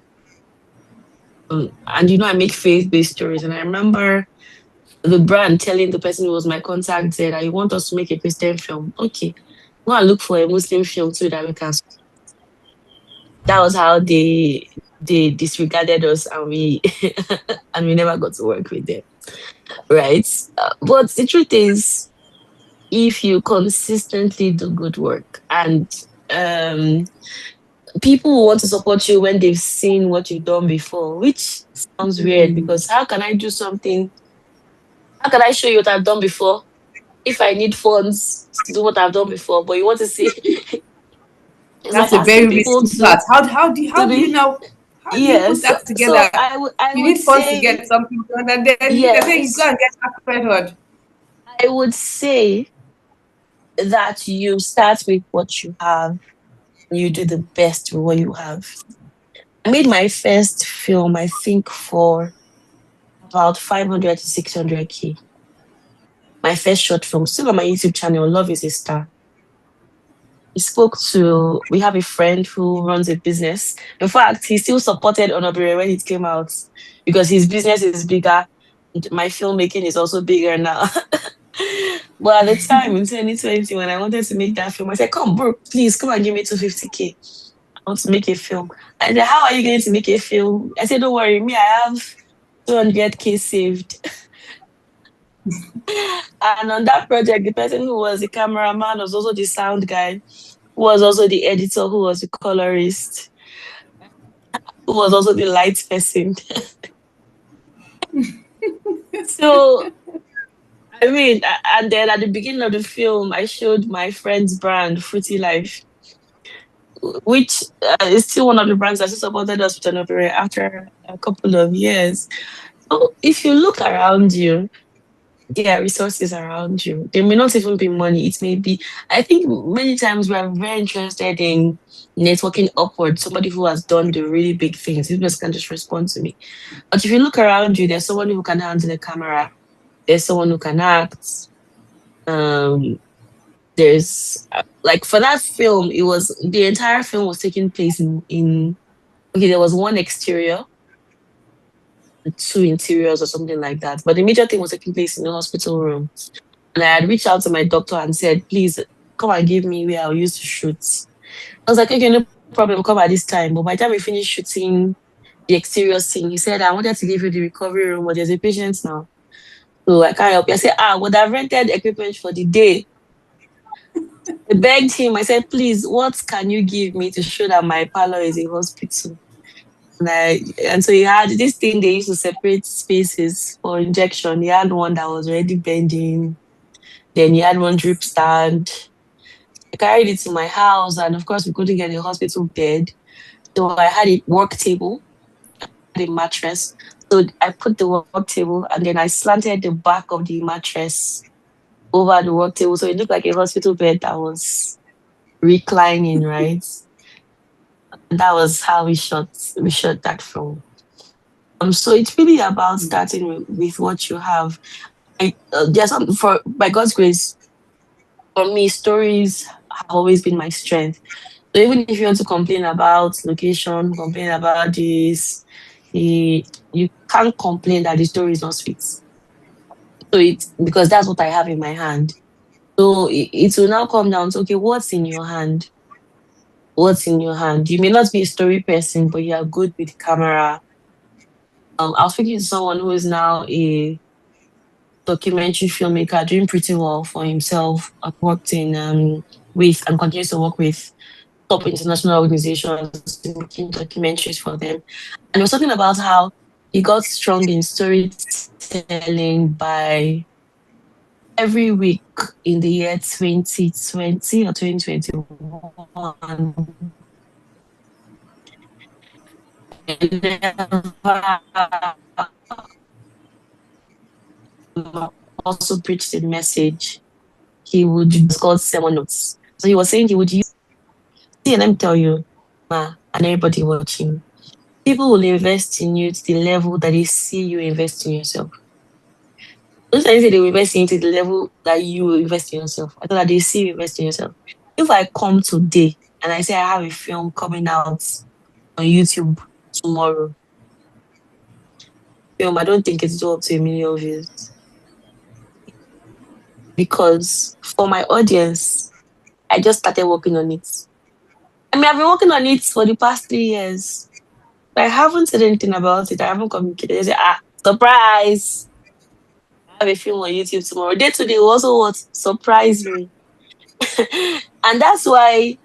[SPEAKER 1] And I make faith-based stories. And I remember the brand telling the person who was my contact said, I want us to make a Christian film. Okay, go and look for a Muslim film so that we can. That was how they disregarded us and we and we never got to work with them. Right. But the truth is, if you consistently do good work and um people will want to support you when they've seen what you've done before, which sounds weird because how can I do something? How can I show you what I've done before if I need funds to do what I've done before? But you want to see, it's like
[SPEAKER 2] That's a
[SPEAKER 1] asking
[SPEAKER 2] very
[SPEAKER 1] people
[SPEAKER 2] risky part.
[SPEAKER 1] to
[SPEAKER 2] How do you
[SPEAKER 1] be,
[SPEAKER 2] now, how do you put
[SPEAKER 1] yes.
[SPEAKER 2] that
[SPEAKER 1] So
[SPEAKER 2] together?
[SPEAKER 1] I
[SPEAKER 2] You
[SPEAKER 1] would
[SPEAKER 2] need funds to
[SPEAKER 1] say,
[SPEAKER 2] get something done, and then look at then you go
[SPEAKER 1] yes,
[SPEAKER 2] and get accredited.
[SPEAKER 1] I would say that you start with what you have, you do the best with what you have. I made my first film, I think, for about 500 to 600K. My first short film, still on my YouTube channel, Love is a Star. We have a friend who runs a business. In fact, he still supported Onobere when it came out because his business is bigger. And my filmmaking is also bigger now. But at the time in 2020, when I wanted to make that film, I said, come, bro, please come and give me 250K. I want to make a film. And then, how are you going to make a film? I said, don't worry, me, I have 200K saved. And on that project, the person who was the cameraman was also the sound guy, who was also the editor, who was the colorist, who was also the light person. So, I mean, and then at the beginning of the film, I showed my friend's brand, Fruity Life, which is still one of the brands that still supported us with an opera after a couple of years. So, if you look around you, there are resources around you. There may not even be money. It may be, I think many times we are very interested in networking upward, somebody who has done the really big things. People just can just respond to me. But if you look around you, there's someone who can handle the camera, there's someone who can act. Um, there's like for that film, it was the entire film was taking place in okay, there was one exterior, two interiors or something like that. But the major thing was taking place in the hospital room. And I had reached out to my doctor and said, please come and give me where I'll use to shoot. I was like, okay, no problem, come at this time. But by the time we finished shooting the exterior scene, he said, I wanted to give you the recovery room, but there's a patient now. So I can't help you. I said, would I've rented equipment for the day. I begged him, I said, please, what can you give me to show that my parlor is a hospital? And so he had this thing they used to separate spaces for injection. He had one that was already bending. Then he had one drip stand. I carried it to my house, and of course, we couldn't get a hospital bed. So I had a work table, had a mattress. So I put the work table and then I slanted the back of the mattress over the work table. So it looked like a hospital bed that was reclining, right? And that was how we shot that film. So it's really about starting with what you have. There's some, for by God's grace, for me, stories have always been my strength. So even if you want to complain about location, complain about this, you can't complain that the story is not sweet. So it's because that's what I have in my hand. So it will now come down to, okay, what's in your hand? What's in your hand? You may not be a story person, but you are good with camera. I was speaking to someone who is now a documentary filmmaker, doing pretty well for himself. I've worked in with and continues to work with top international organizations, making documentaries for them. And he was talking about how he got strong in storytelling by every week in the year 2020 or 2021. Also preached a message. He would use called sermon notes. So he was saying he would use, see, and let me tell you, ma, and everybody watching, people will invest in you to the level that they see you invest in yourself. Those times they will invest in you to the level that you will invest in yourself. I thought that they see you invest in yourself. If I come today and I say I have a film coming out on YouTube tomorrow, film, I don't think it's up to 1 million views. Because for my audience, I just started working on it. I mean, I've been working on it for the past 3 years. But I haven't said anything about it. I haven't communicated. I say, surprise! I have a film on YouTube tomorrow. Day to day will also what surprise me. And that's why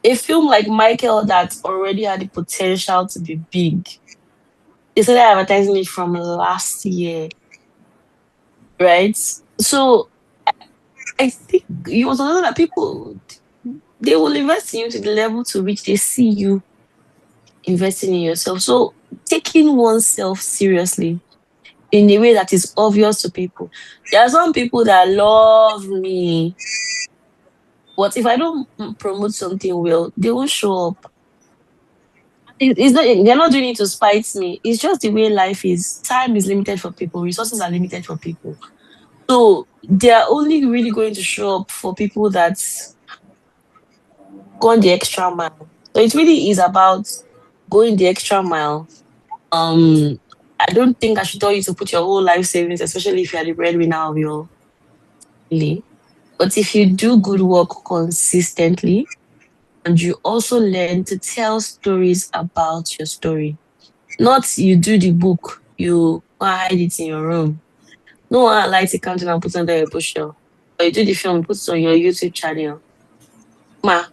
[SPEAKER 1] a film like Michael that already had the potential to be big, they started advertising it from last year, right? So I think you also know that people they will invest in you to the level to which they see you investing in yourself. So taking oneself seriously in a way that is obvious to people. There are some people that love me, but if I don't promote something well, they won't show up. It's not, they're not doing it to spite me. It's just the way life is. Time is limited for people, resources are limited for people. So they're only really going to show up for people that gone the extra mile. So it really is about going the extra mile. Um, I don't think I should tell you to put your whole life savings, especially if you're the breadwinner of your family. But if you do good work consistently and you also learn to tell stories about your story, not you do the book, you go and hide it in your room. No one lights a candle and put it under your bushel. Or you do the film, put it on your YouTube channel. Ma,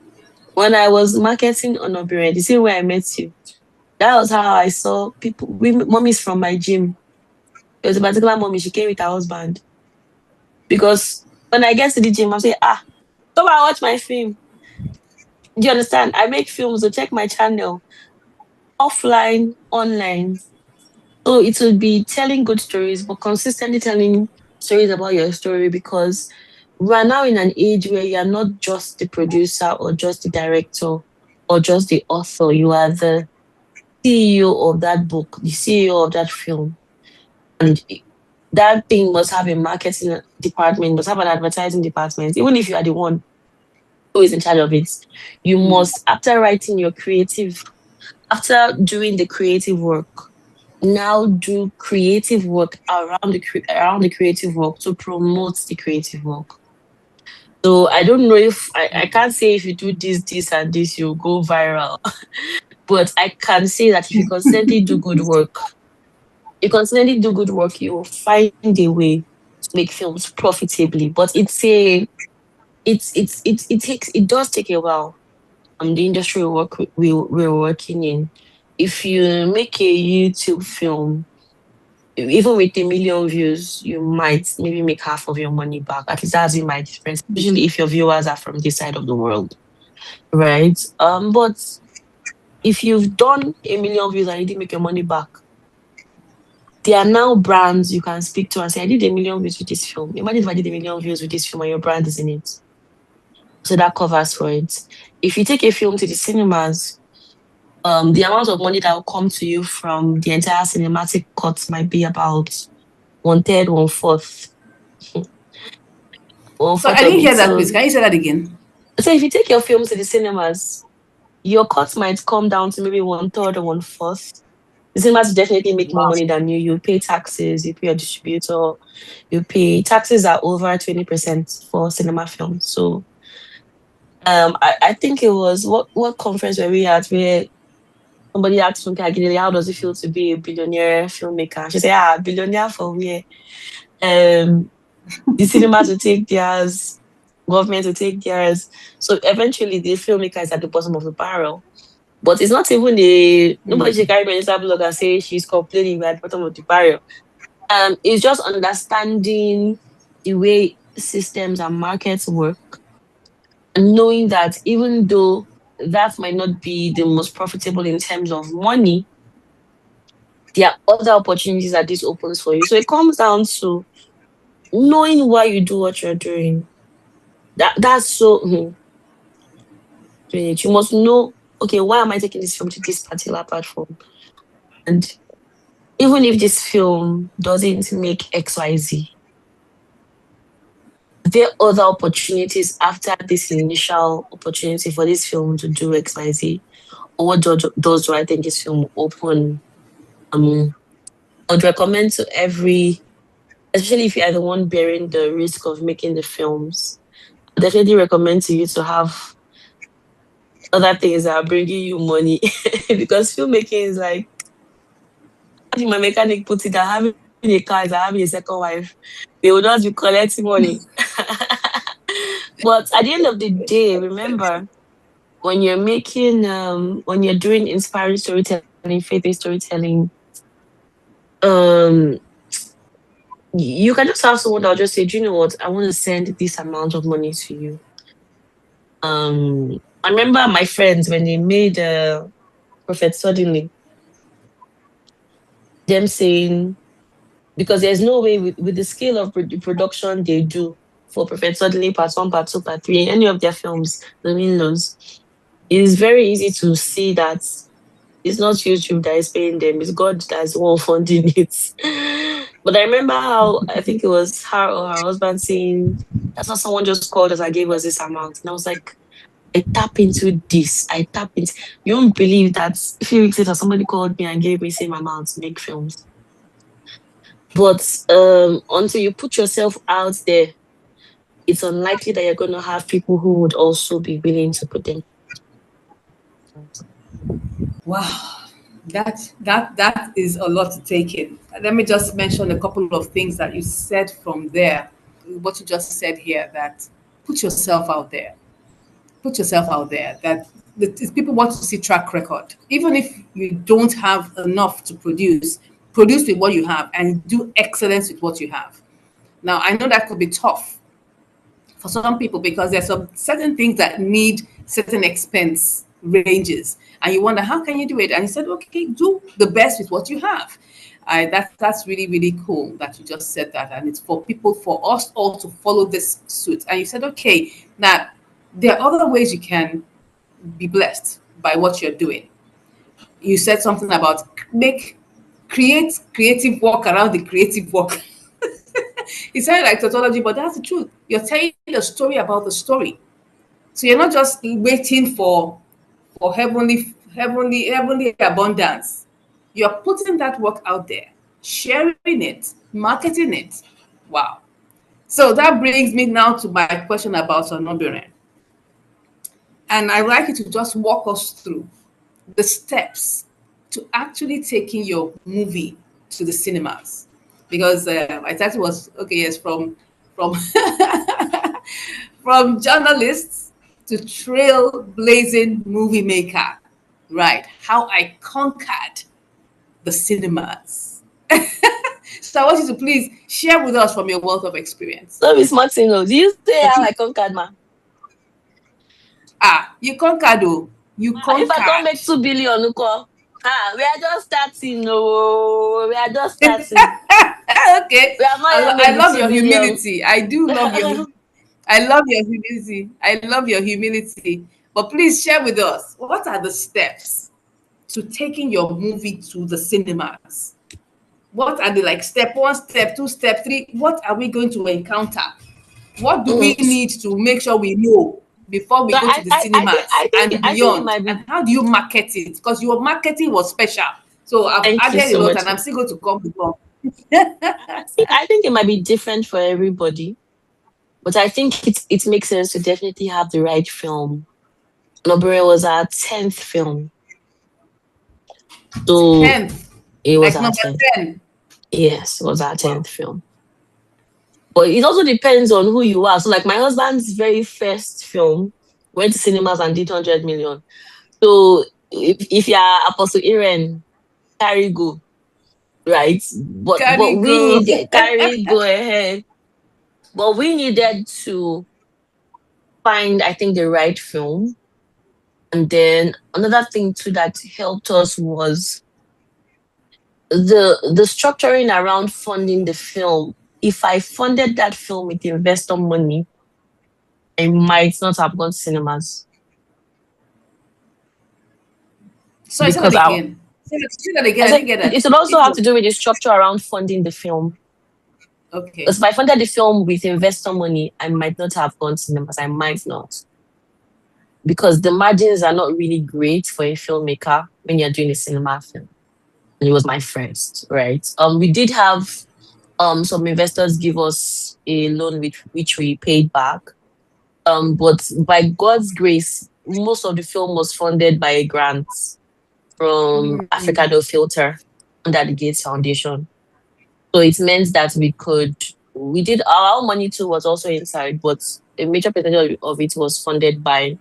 [SPEAKER 1] when I was marketing on Obiren, the same way I met you, that was how I saw people, mommies from my gym. There was a particular mommy, she came with her husband. Because when I get to the gym, I say, come and watch my film. Do you understand? I make films, so check my channel, offline, online. So it will be telling good stories, but consistently telling stories about your story because we are now in an age where you are not just the producer or just the director or just the author. You are the CEO of that book, the CEO of that film. And that thing must have a marketing department, must have an advertising department, even if you are the one who is in charge of it. You must, after writing your creative, after doing the creative work, now do creative work around around the creative work to promote the creative work. So I don't know if I can't say if you do this, and this, you'll go viral. But I can say that if you constantly do good work, you will find a way to make films profitably. But it does take a while. The industry we're working in. If you make a YouTube film, even with 1 million views, you might maybe make half of your money back. At least that's been my difference, especially if your viewers are from this side of the world, right? But if you've done 1 million views and you didn't make your money back, there are now brands you can speak to and say, I did 1 million views with this film. Imagine if I did 1 million views with this film and your brand is in it. So that covers for it. If you take a film to the cinemas, the amount of money that will come to you from the entire cinematic cut might be about one third, one fourth, one
[SPEAKER 2] So
[SPEAKER 1] fourth
[SPEAKER 2] I
[SPEAKER 1] of
[SPEAKER 2] didn't
[SPEAKER 1] it.
[SPEAKER 2] hear that,
[SPEAKER 1] So,
[SPEAKER 2] please. Can you say that again?
[SPEAKER 1] so if you take your film to the cinemas, your cut might come down to maybe one third or one fourth. The cinemas will definitely make more
[SPEAKER 2] Wow.
[SPEAKER 1] money than you. You pay taxes, you pay your distributor, you pay taxes are over 20% for cinema films. So I think it was what conference were we at where somebody asked Funke Akindele, how does it feel to be a billionaire filmmaker? She said, billionaire for where? Um, the cinemas will take theirs, government will take theirs. So eventually the filmmaker is at the bottom of the barrel. But it's not even nobody should carry Minister blog and say she's complaining we're at the bottom of the barrel. It's just understanding the way systems and markets work, and knowing that even though that might not be the most profitable in terms of money, there are other opportunities that this opens for you. So it comes down to knowing why you do what you're doing. That's so great. You must know, okay, why am I taking this film to this particular platform? And even if this film doesn't make XYZ, there are other opportunities after this initial opportunity for this film to do XYZ? Or what doors do I think this film will open? I would recommend to every, especially if you are the one bearing the risk of making the films, I definitely recommend to you to have other things that are bringing you money because filmmaking is like, I think my mechanic puts it that having a car is like having a second wife. They will not be collecting money. But at the end of the day, remember, when you're doing inspiring storytelling, faith-based storytelling, um, you can just have someone that'll just say, do you know what? I want to send this amount of money to you. I remember my friends when they made Prophet Suddenly, them saying, because there's no way with the scale of production they do for Prophet Suddenly part one, part two, part three, any of their films, the Windows, it's very easy to see that it's not YouTube that is paying them, it's God that's the one funding it. But I remember how I think it was her or her husband saying, that's not someone just called us and gave us this amount. And I was like, I tap into this. I tap into. You won't believe that a few weeks later, somebody called me and gave me same amount to make films. But until you put yourself out there, it's unlikely that you're going to have people who would also be willing to put them.
[SPEAKER 2] Wow. That is a lot to take in. Let me just mention a couple of things that you said from there. What you just said here, that put yourself out there. Put yourself out there. That people want to see track record. Even if you don't have enough to produce, produce with what you have and do excellence with what you have. Now I know that could be tough for some people because there's some certain things that need certain expense ranges, and you wonder how can you do it, and he said okay, do the best with what you have. That's really really cool that you just said that, and it's for people, for us all to follow this suit. And you said okay, now there are other ways you can be blessed by what you're doing. You said something about create creative work around the creative work. It sounded like tautology, but that's the truth. You're telling a story about the story. So you're not just waiting for heavenly abundance. You're putting that work out there, sharing it, marketing it. Wow. So that brings me now to my question about Sonobiren. And I'd like you to just walk us through the steps to actually taking your movie to the cinemas. Because my title was okay, yes, from from journalists to trailblazing movie maker. Right. How I conquered the cinemas. So I want you to please share with us from your wealth of experience.
[SPEAKER 1] So, Miss Martino, do you say how I conquered, ma?
[SPEAKER 2] You conquered, oh. You
[SPEAKER 1] If I don't
[SPEAKER 2] conquered.
[SPEAKER 1] make 2 billion, Uko, we are just starting. No, we are just starting.
[SPEAKER 2] Okay.
[SPEAKER 1] We have not yet
[SPEAKER 2] I
[SPEAKER 1] made the
[SPEAKER 2] love
[SPEAKER 1] two
[SPEAKER 2] your
[SPEAKER 1] billion.
[SPEAKER 2] humility. I do love your I love your humility. I love your humility. But please share with us, what are the steps to taking your movie to the cinemas? What are the, like, step one, step two, step three? What are we going to encounter? What do we
[SPEAKER 1] Mm, so
[SPEAKER 2] need to make sure we know before we go to the cinemas and
[SPEAKER 1] I think it
[SPEAKER 2] beyond?
[SPEAKER 1] might
[SPEAKER 2] And
[SPEAKER 1] be.
[SPEAKER 2] how do you market it? Because your marketing was special. So I've
[SPEAKER 1] Thank you
[SPEAKER 2] added a
[SPEAKER 1] so
[SPEAKER 2] lot
[SPEAKER 1] much.
[SPEAKER 2] and I'm still going to come with more.
[SPEAKER 1] I think it might be different for everybody, but I think it makes sense to definitely have the right film. Nobere was our 10th film, so
[SPEAKER 2] 10th,
[SPEAKER 1] it was
[SPEAKER 2] like
[SPEAKER 1] our
[SPEAKER 2] number
[SPEAKER 1] 10th.
[SPEAKER 2] 10.
[SPEAKER 1] Yes, it was our
[SPEAKER 2] Wow.
[SPEAKER 1] 10th film. But it also depends on who you are. So, like my husband's very first film went to cinemas and did 100 million. So, if you're Apostle Iren, carry go, right? But
[SPEAKER 2] Carry
[SPEAKER 1] we
[SPEAKER 2] go.
[SPEAKER 1] need carry go ahead. But we needed to find, I think, the right film. And then another thing too that helped us was the structuring around funding the film. If I funded that film with investor money, I might not have gone to cinemas
[SPEAKER 2] Sorry, say that
[SPEAKER 1] because
[SPEAKER 2] again. Say that
[SPEAKER 1] I
[SPEAKER 2] again. I
[SPEAKER 1] said
[SPEAKER 2] didn't get
[SPEAKER 1] it
[SPEAKER 2] that.
[SPEAKER 1] would also
[SPEAKER 2] It
[SPEAKER 1] have
[SPEAKER 2] was
[SPEAKER 1] to do with the structure around funding the film.
[SPEAKER 2] okay.
[SPEAKER 1] Because if I funded the film with investor money, I might not have gone to cinemas. I might not. Because the margins are not really great for a filmmaker when you're doing a cinema film. And it was my first, right? We did have some investors give us a loan which we paid back. But by God's grace, most of the film was funded by grants from Africa
[SPEAKER 2] Mm,
[SPEAKER 1] No Filter under the Gates Foundation. So it meant that we did our money too was also inside, but a major percentage of it was funded by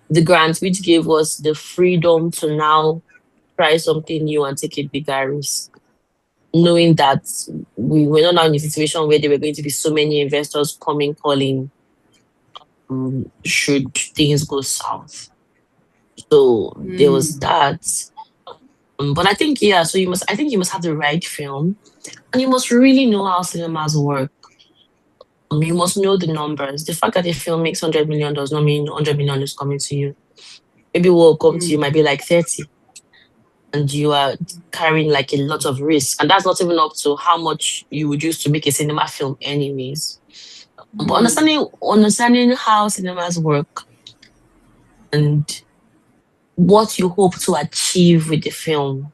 [SPEAKER 1] the grants, which gave us the freedom to now try something new and take a bigger risk, knowing that we were not now in a situation where there were going to be so many investors coming calling should things go south. So there was
[SPEAKER 2] mm,
[SPEAKER 1] that. But I think yeah, so I think you must have the right film and you must really know how cinemas work. You must know the numbers. The fact that a film makes 100 million does not mean 100 million is coming to you. Maybe what will come to you
[SPEAKER 2] mm,
[SPEAKER 1] might be like 30 and you are carrying like a lot of risk. And that's not even up to how much you would use to make a cinema film anyways. But
[SPEAKER 2] mm.
[SPEAKER 1] understanding how cinemas work and what you hope to achieve with the film.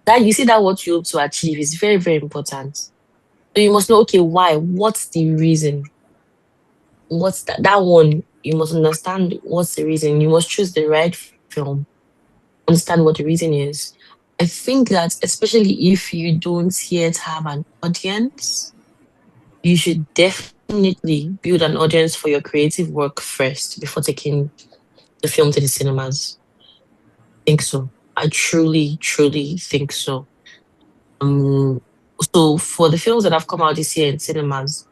[SPEAKER 1] That you see that what you hope to achieve is very, very important. So you must know, okay, why? What's the reason? What's that one? You must understand what's the reason. You must choose the right film, understand what the reason is. I think that especially if you don't yet have an audience, you should definitely build an audience for your creative work first before taking the film to the cinemas. I think so. I truly, truly think so. Um, so for the films that have come out this year in cinemas,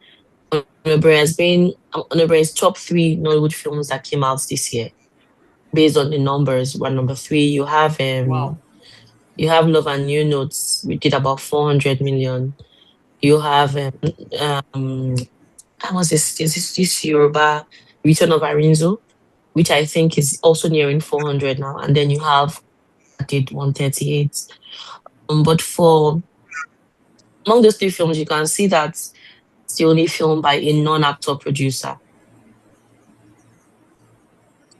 [SPEAKER 1] Honorable has been Honorable's top three Nollywood films that came out this year, based on the numbers. One number three,
[SPEAKER 2] Wow.
[SPEAKER 1] you have Love and New Notes, we did about 400 million. You have um how was this Yoruba Return of Arinzo, which I think is also nearing 400 now. And then you have that did 138. But for among those three films, you can see that it's the only film by a non-actor producer.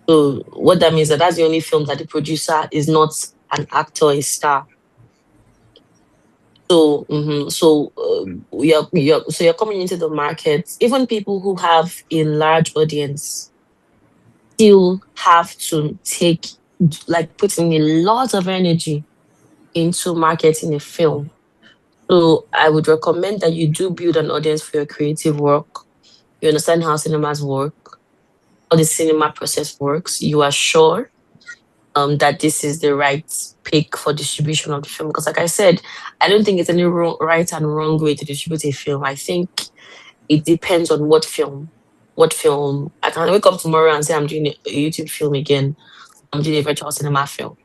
[SPEAKER 1] So what that means that that's the only film that the producer is not an actor, a star. So you're coming into the market. Even people who have a large audience still have to take like put in a lot of energy into marketing a film. So I would recommend that you do build an audience for your creative work. You understand how cinemas work, how the cinema process works. You are sure that this is the right pick for distribution of the film. Because, like I said, I don't think it's any right and wrong way to distribute a film. I think it depends on what film. What film? I can wake up tomorrow and say I'm doing a YouTube film again. doing a virtual cinema film.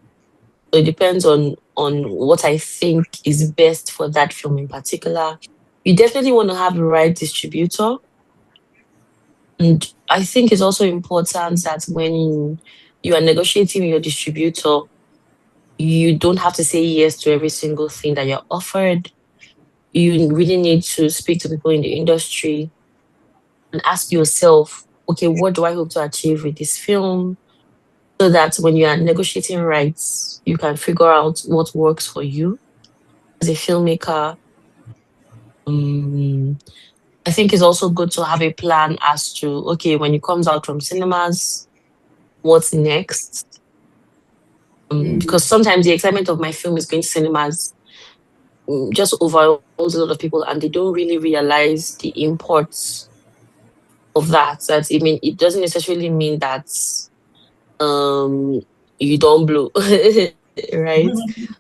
[SPEAKER 1] So it depends on what I think is best for that film in particular. You definitely want to have the right distributor. And I think it's also important that when you are negotiating with your distributor, you don't have to say yes to every single thing that you're offered. You really need to speak to people in the industry and ask yourself, okay, what do I hope to achieve with this film? So that when you are negotiating rights, you can figure out what works for you as a filmmaker. Um, I think it's also good to have a plan as to, okay, when it comes out from cinemas, what's next? Because sometimes the excitement of my film is going to cinemas just overwhelms a lot of people and they don't really realize the imports of that. That I mean, it doesn't necessarily mean that um you don't blow, right?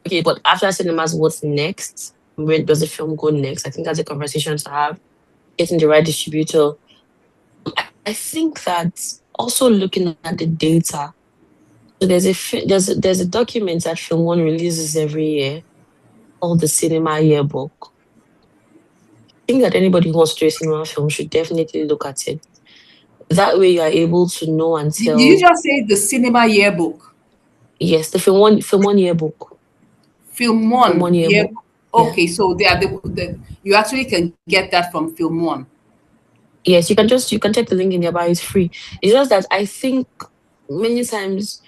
[SPEAKER 1] Okay, but after cinemas, what's next? Where does the film go next? I think that's a conversation to have. Getting the right distributor. I think that also looking at the data. So there's a document that Film One releases every year called the Cinema Yearbook. I think that anybody who wants to do a cinema film should definitely look at it. That way you are able to know and
[SPEAKER 2] Did you
[SPEAKER 1] tell,
[SPEAKER 2] just say the cinema yearbook?
[SPEAKER 1] yes, the Film One Yearbook.
[SPEAKER 2] Film
[SPEAKER 1] Film
[SPEAKER 2] One
[SPEAKER 1] One Yearbook.
[SPEAKER 2] yearbook.
[SPEAKER 1] Yeah.
[SPEAKER 2] Okay, so they are the you actually can get that from Film One.
[SPEAKER 1] Yes, you can check the link in there, but it's free. It's just that I think many times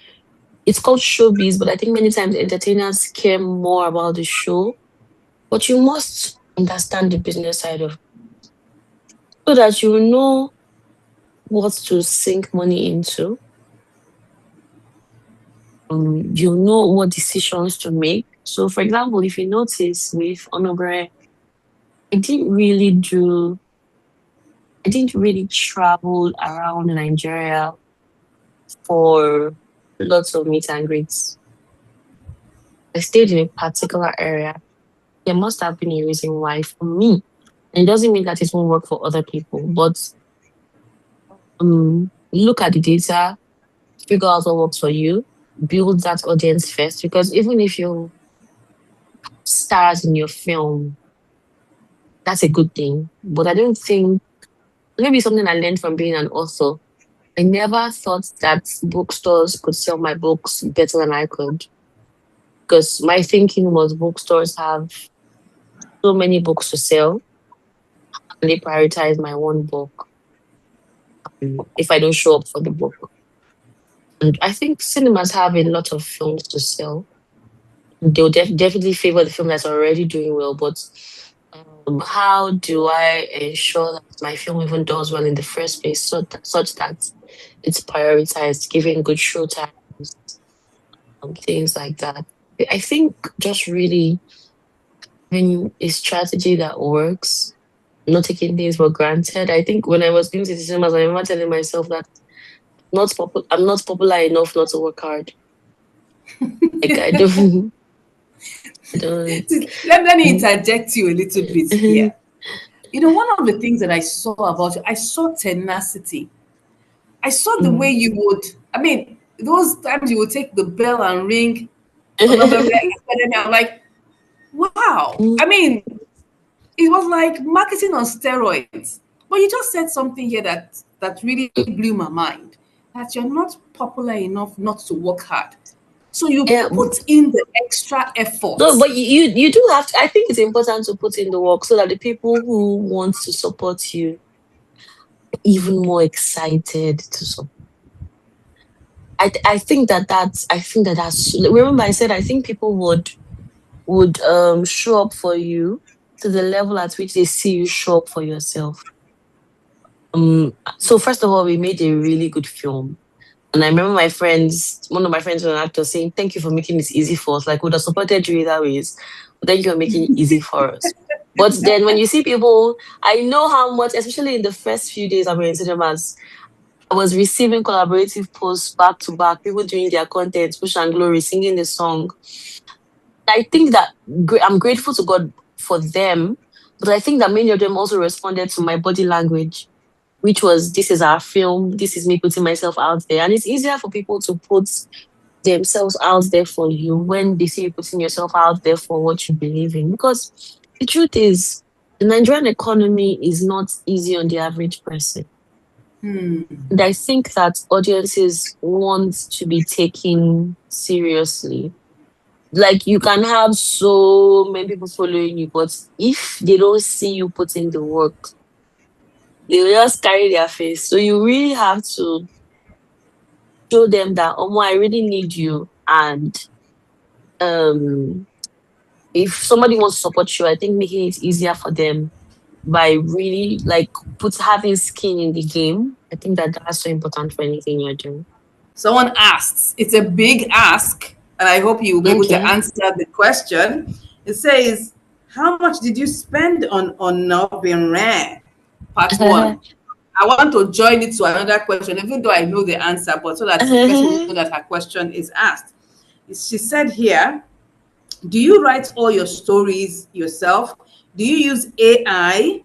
[SPEAKER 1] it's called showbiz, but I think many times entertainers care more about the show. But you must understand the business side of so that you know what to sink money into. You know what decisions to make. So, for example, if you notice with Onobre, I didn't really do, I didn't really travel around Nigeria for lots of meet and greets. I stayed in a particular area. There must have been a reason why for me. And it doesn't mean that it won't work for other people, but look at the data, figure out what works for you, build that audience first. Because even if you stars in your film, that's a good thing. But I don't think maybe something I learned from being an author. I never thought that bookstores could sell my books better than I could. Because my thinking was bookstores have so many books to sell, and they prioritize my one book if I don't show up for the book. And I think cinemas have a lot of films to sell. They'll definitely favor the film that's already doing well, but how do I ensure that my film even does well in the first place, such that it's prioritized, giving good show times, things like that. I think just really having a strategy that works, not taking things for granted. I think when I was going to the cinemas, I remember telling myself that I'm not popular enough not to work hard. Like I don't, I don't.
[SPEAKER 2] Let me interject you a little bit here. You know, one of the things that I saw about you, I saw tenacity. I saw the way
[SPEAKER 1] Mm.
[SPEAKER 2] you would, I mean, those times you would take the bell and ring on over there. I'm like, wow. I mean, it was like marketing on steroids. But you just said something here that really blew my mind. That you're not popular enough not to work hard. So you
[SPEAKER 1] Yeah,
[SPEAKER 2] put in the extra
[SPEAKER 1] no,
[SPEAKER 2] effort.
[SPEAKER 1] but you do have to. I think it's important to put in the work so that the people who want to support you are even more excited to support. I think that that's. Remember, I said I think people would show up for you to the level at which they see you show up for yourself. So first of all, we made a really good film. And I remember one of my friends was an actor saying, thank you for making this easy for us. Like, we would have supported you either ways. But thank you for making it easy for us. But then when you see people, I know how much, especially in the first few days I was in cinemas, I was receiving collaborative posts back to back, people doing their content, Push and Glory, singing the song. I think that I'm grateful to God for them, but I think that many of them also responded to my body language, which was this is our film, this is me putting myself out there. And it's easier for people to put themselves out there for you when they see you putting yourself out there for what you believe in. Because the truth is, the Nigerian economy is not easy on the average person. And I think that audiences want to be taken seriously. Like you can have so many people following you, but if they don't see you put in the work, they will just carry their face. So you really have to show them that, oh, I really need you. And um, if somebody wants to support you, I think making it easier for them by really like put having skin in the game. I think that that's so important for anything you're doing.
[SPEAKER 2] Someone asks, it's a big ask, and I hope you will be able to
[SPEAKER 1] Okay.
[SPEAKER 2] answer the question. It says, how much did you spend on Iren? Part one. I want to join it to another question, even though I know the answer, but so that the person will know that her question is asked. She said here, do you write all your stories yourself? Do you use AI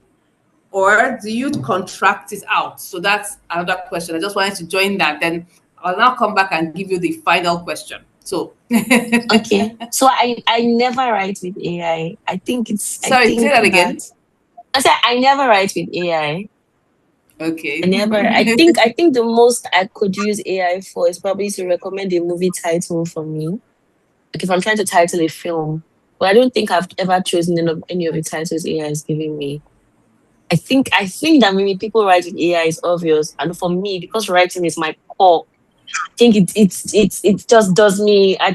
[SPEAKER 2] or do you contract it out? So that's another question. I just wanted to join that. Then I'll now come back and give you the final question. So,
[SPEAKER 1] Okay. So I never write with AI. I
[SPEAKER 2] sorry, say
[SPEAKER 1] think
[SPEAKER 2] that
[SPEAKER 1] that
[SPEAKER 2] again.
[SPEAKER 1] I said I never write with AI.
[SPEAKER 2] Okay.
[SPEAKER 1] I think the most I could use AI for is probably to recommend a movie title for me. Like if I'm trying to title a film. But I don't think I've ever chosen any of the titles AI is giving me. I think that maybe people write with AI is obvious. And for me, because writing is my core, I think it just does me. I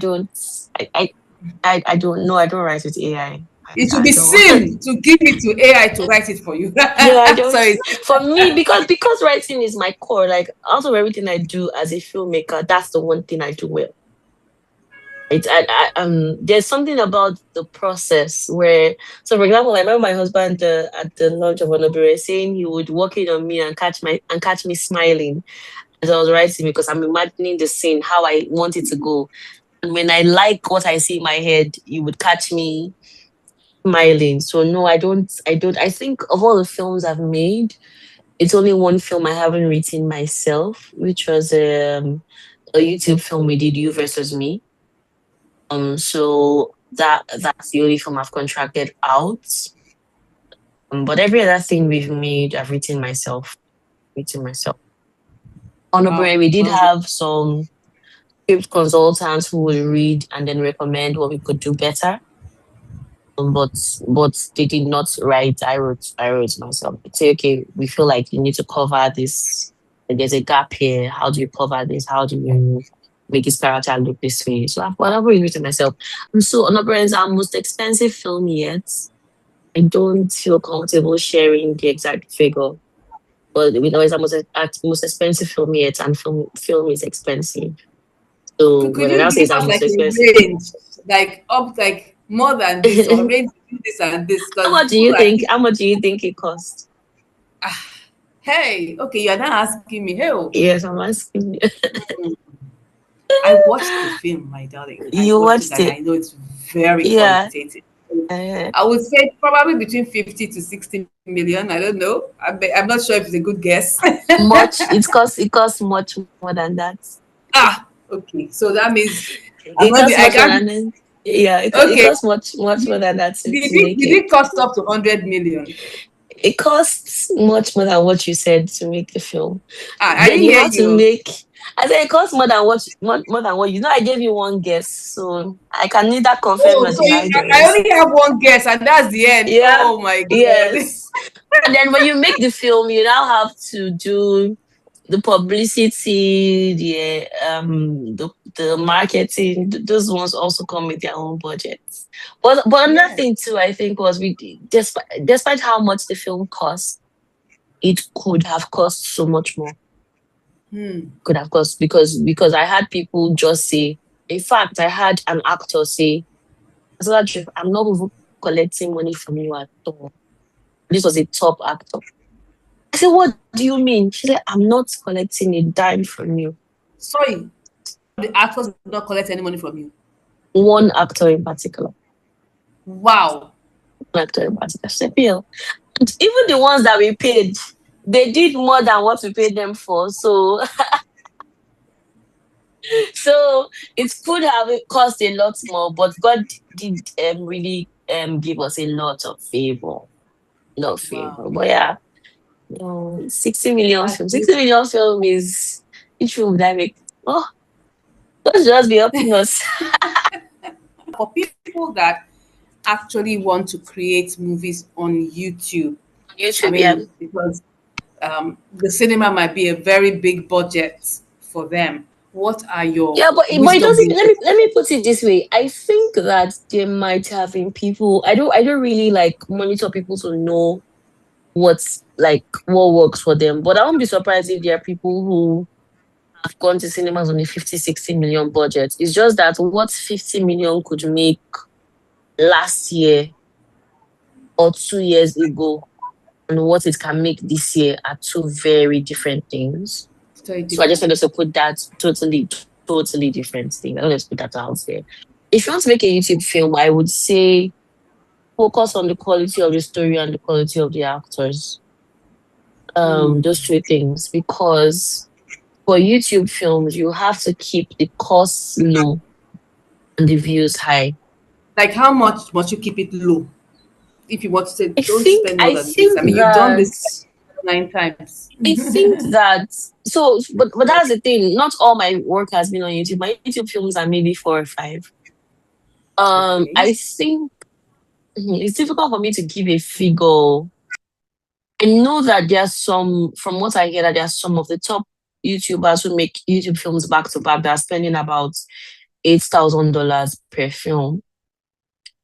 [SPEAKER 1] I I don't know. I don't write with AI.
[SPEAKER 2] It will
[SPEAKER 1] I
[SPEAKER 2] be
[SPEAKER 1] don't.
[SPEAKER 2] sin to give it to AI to write it for you.
[SPEAKER 1] No, I don't.
[SPEAKER 2] Sorry.
[SPEAKER 1] For me, because writing is my core. Like out of everything I do as a filmmaker, that's the one thing I do well. There's something about the process where, so for example, I remember my husband at the launch of Onobere saying he would walk in on me and catch me smiling as I was writing because I'm imagining the scene how I want it to go. And when I like what I see in my head, he would catch me smiling. So no, I don't. I think of all the films I've made, it's only one film I haven't written myself, which was a YouTube film we did, You versus Me. So that's the only film I've contracted out. But every other thing we've made, I've written myself. Written myself. On a
[SPEAKER 2] Wow.
[SPEAKER 1] break, we did
[SPEAKER 2] Well,
[SPEAKER 1] have some script consultants who would read and then recommend what we could do better. But they did not write. I wrote myself. Say, okay, we feel like you need to cover this. There's a gap here. How do you cover this? How do you make this character look this way? So I've already written myself. And so Another is our most expensive film yet. I don't feel comfortable sharing the exact figure. But we know it's our most expensive film yet, and film is expensive. So
[SPEAKER 2] could
[SPEAKER 1] when I
[SPEAKER 2] you
[SPEAKER 1] now say
[SPEAKER 2] give
[SPEAKER 1] it's our
[SPEAKER 2] us
[SPEAKER 1] most
[SPEAKER 2] like a
[SPEAKER 1] expensive,
[SPEAKER 2] range, like up like more than this, or range between this and this?
[SPEAKER 1] how
[SPEAKER 2] Because
[SPEAKER 1] much do
[SPEAKER 2] people
[SPEAKER 1] you
[SPEAKER 2] like,
[SPEAKER 1] think? How much do you think it cost?
[SPEAKER 2] hey, okay, you're not asking me. Hey, oh,
[SPEAKER 1] Yes, I'm asking you.
[SPEAKER 2] I watched the film, my darling. I
[SPEAKER 1] You
[SPEAKER 2] watched it
[SPEAKER 1] watched
[SPEAKER 2] and
[SPEAKER 1] it.
[SPEAKER 2] I know it's very
[SPEAKER 1] Yeah.
[SPEAKER 2] qualitative.
[SPEAKER 1] Uh,
[SPEAKER 2] I would say probably between 50 to 60 million. I don't know. I'm not sure if it's a good guess.
[SPEAKER 1] much. It costs much more than that.
[SPEAKER 2] Ah, okay. So that means I'm
[SPEAKER 1] It
[SPEAKER 2] not.
[SPEAKER 1] costs
[SPEAKER 2] I
[SPEAKER 1] much more
[SPEAKER 2] can't.
[SPEAKER 1] than that. Yeah, it
[SPEAKER 2] Okay.
[SPEAKER 1] costs much more than that
[SPEAKER 2] Did
[SPEAKER 1] to make
[SPEAKER 2] did
[SPEAKER 1] it.
[SPEAKER 2] it cost up to 100 million?
[SPEAKER 1] It costs much more than what you said to make the film.
[SPEAKER 2] Ah, I
[SPEAKER 1] Then
[SPEAKER 2] didn't
[SPEAKER 1] you
[SPEAKER 2] hear
[SPEAKER 1] have to
[SPEAKER 2] you.
[SPEAKER 1] make. I said it costs more than what you know. I gave you one guess, so I can neither confirm
[SPEAKER 2] Oh,
[SPEAKER 1] nor
[SPEAKER 2] so you,
[SPEAKER 1] deny the
[SPEAKER 2] I
[SPEAKER 1] rest.
[SPEAKER 2] only have one guess, and that's the end.
[SPEAKER 1] Yeah.
[SPEAKER 2] Oh my god.
[SPEAKER 1] Yes. And then when you make the film, you now have to do the publicity, the marketing. Those ones also come with their own budgets. But another
[SPEAKER 2] Yeah.
[SPEAKER 1] thing too, I think was despite how much the film cost, it could have cost so much more.
[SPEAKER 2] Hmm.
[SPEAKER 1] Could have cost because I had people just say. In fact, I had an actor say, "So that I'm not even collecting money from you at all." This was a top actor. I said, "What do you mean?" She said, "I'm not collecting a dime from you."
[SPEAKER 2] Sorry, the actors did not collect any money from you.
[SPEAKER 1] One actor in particular.
[SPEAKER 2] Wow.
[SPEAKER 1] One actor in particular. She said, "Bill." And even the ones that we paid, they did more than what we paid them for. So it could have cost a lot more, but God did really give us a lot of favor. Lot of favor.
[SPEAKER 2] Wow.
[SPEAKER 1] But yeah, 60 million
[SPEAKER 2] That's
[SPEAKER 1] film.
[SPEAKER 2] it.
[SPEAKER 1] 60 million film is each film would I make? Oh, let's just be helping us.
[SPEAKER 2] For people that actually want to create movies on YouTube, I
[SPEAKER 1] YouTube, yeah.
[SPEAKER 2] mean, because the cinema might be a very big budget for them. What are your
[SPEAKER 1] Yeah, but it
[SPEAKER 2] wisdom
[SPEAKER 1] doesn't.
[SPEAKER 2] in this?
[SPEAKER 1] Let me put it this way. I think that there might have been people. I don't really like monitor people to know what's like what works for them. But I won't be surprised if there are people who have gone to cinemas on a 50, 60 million budget. It's just that what 50 million could make last year or 2 years ago and what it can make this year are two very different things.
[SPEAKER 2] It's very
[SPEAKER 1] So I just
[SPEAKER 2] different.
[SPEAKER 1] wanted to put that totally different thing. I wanted to put that out there. If you want to make a YouTube film, I would say focus on the quality of the story and the quality of the actors.
[SPEAKER 2] Hmm.
[SPEAKER 1] Those two things. Because for YouTube films, you have to keep the costs low and the views high.
[SPEAKER 2] Like, how much must you keep it low if you want to say
[SPEAKER 1] I
[SPEAKER 2] don't
[SPEAKER 1] think
[SPEAKER 2] spend more
[SPEAKER 1] I
[SPEAKER 2] than this? I
[SPEAKER 1] think
[SPEAKER 2] mean, you've done
[SPEAKER 1] that
[SPEAKER 2] this like 9 times.
[SPEAKER 1] I think that so but that's the thing. Not all my work has been on YouTube. My YouTube films are maybe four or five.
[SPEAKER 2] Okay.
[SPEAKER 1] I think it's difficult for me to give a figure. I know that there are some, from what I hear, that there are some of the top YouTubers who make YouTube films back to back that are spending about $8,000 per film.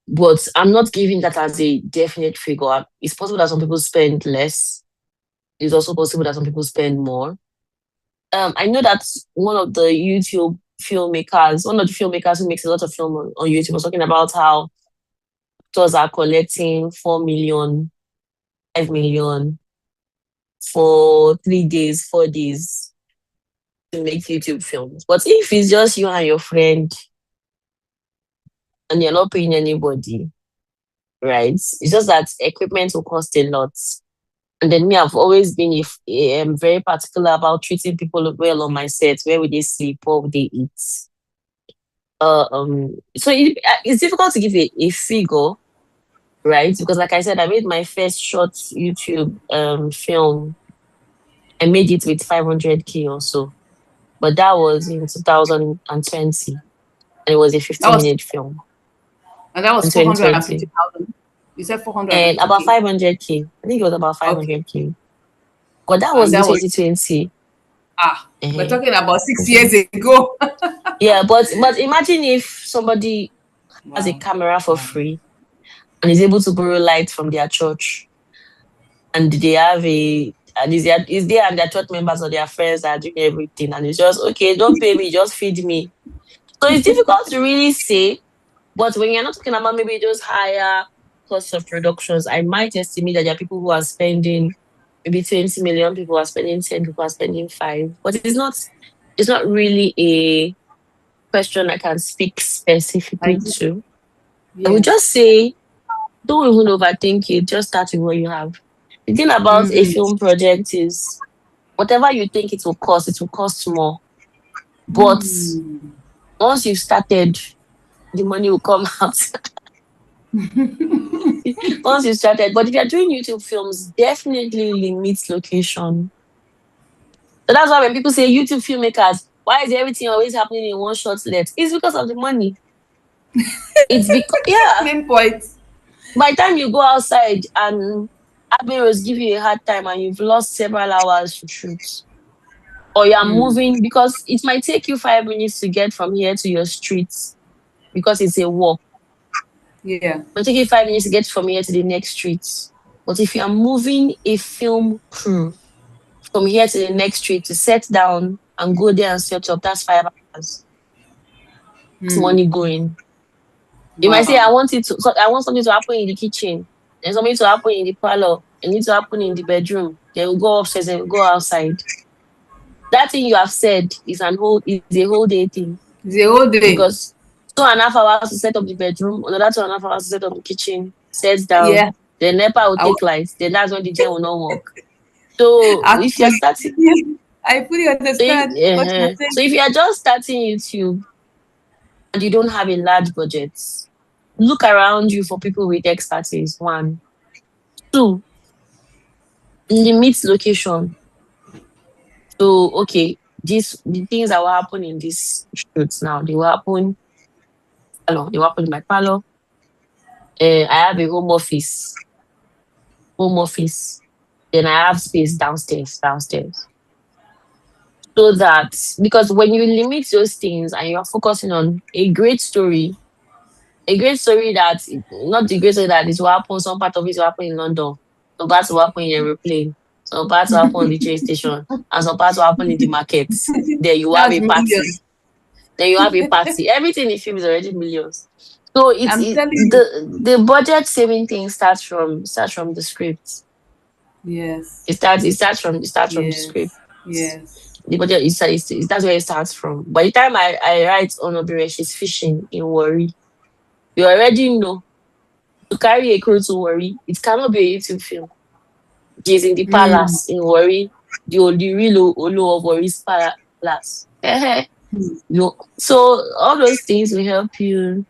[SPEAKER 1] But I'm not giving that as a definite figure. It's possible that some people spend less. It's also possible that some people spend more. I know that one of the filmmakers who makes a lot of film on YouTube was talking about how actors are collecting 4 million, 5 million for 3 days, 4 days to make YouTube films. But if it's just you and your friend and you're not paying anybody, right? It's just that equipment will cost a lot. And then me, I've always been very particular about treating people well on my set. Where would they sleep? What would they eat? So it's difficult to give a figure, right? Because like I said, I made my first short YouTube film. I made it with 500K or so, but that was in 2020, and it was a
[SPEAKER 2] That
[SPEAKER 1] 50
[SPEAKER 2] was
[SPEAKER 1] minute film
[SPEAKER 2] and that
[SPEAKER 1] in
[SPEAKER 2] was2020, 450,000. You said
[SPEAKER 1] and about
[SPEAKER 2] 450K.
[SPEAKER 1] 500K. I think it was about
[SPEAKER 2] Okay.
[SPEAKER 1] 500K, but that
[SPEAKER 2] And
[SPEAKER 1] was in
[SPEAKER 2] that was
[SPEAKER 1] 2020.
[SPEAKER 2] we're
[SPEAKER 1] Uh-huh.
[SPEAKER 2] talking about 6 years ago.
[SPEAKER 1] Yeah, but imagine if somebody has a
[SPEAKER 2] Wow.
[SPEAKER 1] camera for
[SPEAKER 2] Wow.
[SPEAKER 1] free and is able to borrow light from their church, and they have a and is there and their church members or their friends that are doing everything, and it's just okay, don't pay me, just feed me. So it's difficult to really say, but when you're not talking about maybe those higher costs of productions, I might estimate that there are people who are spending maybe 20 million, people are spending 10, people are spending 5. But it's not really a question I can speak
[SPEAKER 2] I
[SPEAKER 1] specifically
[SPEAKER 2] do.
[SPEAKER 1] to. I would
[SPEAKER 2] Yeah.
[SPEAKER 1] just say don't even overthink it, just start with what you have. The thing about a
[SPEAKER 2] Mm-hmm.
[SPEAKER 1] film project is whatever you think it will cost more. But
[SPEAKER 2] Hmm.
[SPEAKER 1] once you've started, the money will come out. Once you started. But if you're doing YouTube films, definitely limit location. So that's why when people say YouTube filmmakers, why is everything always happening in one shot let? It's because of the money. It's because yeah.
[SPEAKER 2] Main point.
[SPEAKER 1] By the time you go outside and admirers give you a hard time and you've lost several hours to shoot, or you're
[SPEAKER 2] Mm.
[SPEAKER 1] moving because it might take you 5 minutes to get from here to your streets because it's a walk.
[SPEAKER 2] Yeah.
[SPEAKER 1] It might take you 5 minutes to get from here to the next street. But if you're moving a film crew from here to the next street to set down and go there and set up, that's 5 hours. It's
[SPEAKER 2] Hmm.
[SPEAKER 1] money going. You might say,
[SPEAKER 2] Wow.
[SPEAKER 1] I want something to happen in the kitchen, and something to happen in the parlor, and need to happen in the bedroom. Then we'll go upstairs and we'll go outside. That thing you have said is a whole day thing.
[SPEAKER 2] The whole day.
[SPEAKER 1] Because 2.5 hours to set up the bedroom, another 2.5 hours to set up the kitchen, sets down,
[SPEAKER 2] Yeah.
[SPEAKER 1] then NEPA will
[SPEAKER 2] I,
[SPEAKER 1] take
[SPEAKER 2] wa-
[SPEAKER 1] lights, then that's when the gen will not work. So if you're
[SPEAKER 2] actually,
[SPEAKER 1] starting,
[SPEAKER 2] I fully understand what you're
[SPEAKER 1] so if
[SPEAKER 2] saying.
[SPEAKER 1] you're just starting YouTube, and you don't have a large budget, look around you for people with expertise. One, two, limit location. So, okay, the things that will happen in this shoots now, they will happen. They will happen in my parlor. I have a home office. Then I have space downstairs. So that, because when you limit those things and you're focusing on a great story that, not the great story that is what happened, some part of it will happen in London, some parts will happen in a aeroplane, some parts will happen on the train station, and some parts will happen in the market. Then you have
[SPEAKER 2] That's
[SPEAKER 1] a party.
[SPEAKER 2] millions.
[SPEAKER 1] Then you have a party. Everything in film is already millions. So
[SPEAKER 2] I'm telling you.
[SPEAKER 1] the budget saving thing starts from the script.
[SPEAKER 2] Yes.
[SPEAKER 1] It starts from the script.
[SPEAKER 2] Yes. Yes.
[SPEAKER 1] The budget is that's where it starts from. By the time I write Onobire, she's fishing in Worry, you already know to carry a crew to Worry, it cannot be a YouTube film. She's in the
[SPEAKER 2] Mm.
[SPEAKER 1] palace in Worry, the real Olo of Worry's palace. So all those things will help you.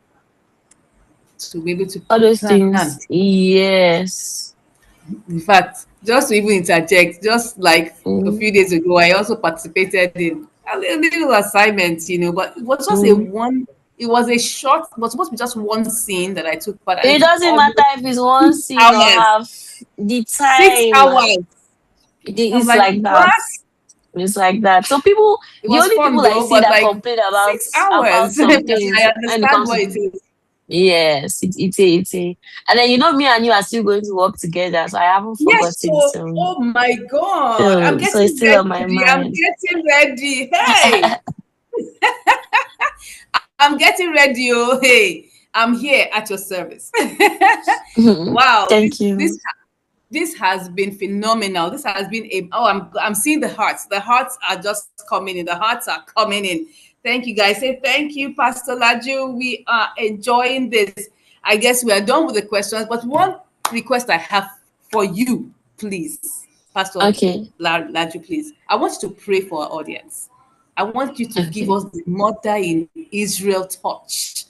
[SPEAKER 2] To be able to
[SPEAKER 1] All those things,
[SPEAKER 2] plan.
[SPEAKER 1] yes.
[SPEAKER 2] In fact, just to even interject, just like a
[SPEAKER 1] Mm,
[SPEAKER 2] few days ago, I also participated in a little assignment, but it was just a
[SPEAKER 1] mm.
[SPEAKER 2] one. It was a short, it was supposed to be just one scene that I took part, and
[SPEAKER 1] It
[SPEAKER 2] it took
[SPEAKER 1] doesn't matter
[SPEAKER 2] almost
[SPEAKER 1] if it's one
[SPEAKER 2] six
[SPEAKER 1] scene or
[SPEAKER 2] hours.
[SPEAKER 1] half. The
[SPEAKER 2] Six
[SPEAKER 1] time,
[SPEAKER 2] hours. I'm
[SPEAKER 1] it's
[SPEAKER 2] like,
[SPEAKER 1] like
[SPEAKER 2] what?
[SPEAKER 1] that. It's like that. So people,
[SPEAKER 2] It
[SPEAKER 1] the
[SPEAKER 2] was
[SPEAKER 1] only
[SPEAKER 2] fun
[SPEAKER 1] people I
[SPEAKER 2] though,
[SPEAKER 1] see
[SPEAKER 2] but
[SPEAKER 1] that
[SPEAKER 2] like
[SPEAKER 1] complain about
[SPEAKER 2] 6 hours.
[SPEAKER 1] some
[SPEAKER 2] But
[SPEAKER 1] things
[SPEAKER 2] I
[SPEAKER 1] when it
[SPEAKER 2] understand
[SPEAKER 1] comes
[SPEAKER 2] what
[SPEAKER 1] to,
[SPEAKER 2] it is.
[SPEAKER 1] yes, it's a, and then me and you are still going to work together, so I haven't
[SPEAKER 2] Yes,
[SPEAKER 1] forgotten.
[SPEAKER 2] so
[SPEAKER 1] So,
[SPEAKER 2] oh my god, I'm
[SPEAKER 1] so it's
[SPEAKER 2] getting
[SPEAKER 1] still on my
[SPEAKER 2] ready. I'm
[SPEAKER 1] mind.
[SPEAKER 2] getting ready. Hey, I'm getting ready. Oh, hey, I'm here at your service. Wow,
[SPEAKER 1] Thank you.
[SPEAKER 2] this has been phenomenal. This has been a oh, I'm seeing the hearts. The hearts are just coming in. The hearts are coming in. Thank you guys. Say thank you, Pastor Laju. We are enjoying this. I guess we are done with the questions, but one request I have for you, please, Pastor
[SPEAKER 1] Okay,
[SPEAKER 2] Laju, please. I want you to pray for our audience. I want you to give
[SPEAKER 1] okay.
[SPEAKER 2] us the Mother in Israel touch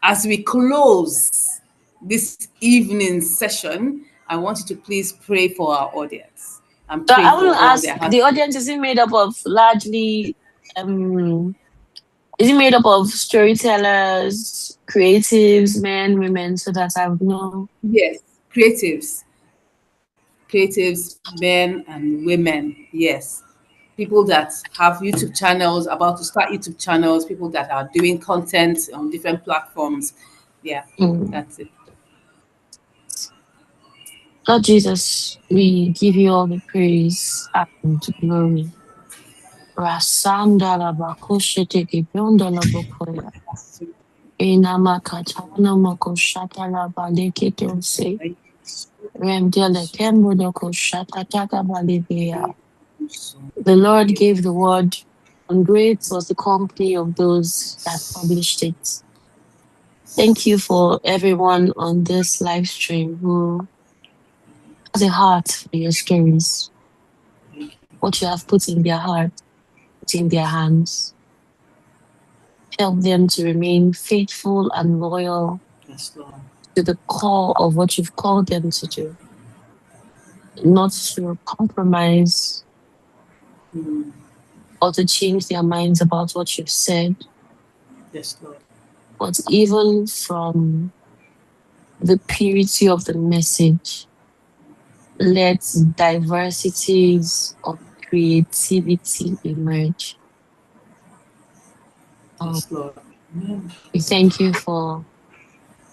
[SPEAKER 2] as we close this evening session. I want you to please pray for our audience and
[SPEAKER 1] So
[SPEAKER 2] pray
[SPEAKER 1] I want
[SPEAKER 2] for
[SPEAKER 1] to
[SPEAKER 2] all
[SPEAKER 1] ask,
[SPEAKER 2] their hearts.
[SPEAKER 1] the audience, is it made up of largely, is it made up of storytellers, creatives, men, women, so that I would know?
[SPEAKER 2] Yes, creatives, men and women. Yes, people that have YouTube channels, about to start YouTube channels, people that are doing content on different platforms. Yeah,
[SPEAKER 1] Mm.
[SPEAKER 2] that's it.
[SPEAKER 1] Lord Jesus, we give you all the praise and glory. Rasanda la bakoshete kibionda la bokoya. Inama katana makoshata la balekete se. Remdele kembo doko shata taka balibia. The Lord gave the word, and great was the company of those that published it. Thank you for everyone on this live stream who has a heart for your stories, what you have put in their heart, put in their hands. Help them to remain faithful and loyal
[SPEAKER 2] Yes, Lord.
[SPEAKER 1] to the core of what you've called them to do, not to compromise
[SPEAKER 2] Mm.
[SPEAKER 1] or to change their minds about what you've said,
[SPEAKER 2] Yes, Lord.
[SPEAKER 1] but even from the purity of the message, let diversities of creativity emerge. Um,
[SPEAKER 2] Yes, Lord. Amen.
[SPEAKER 1] we thank you for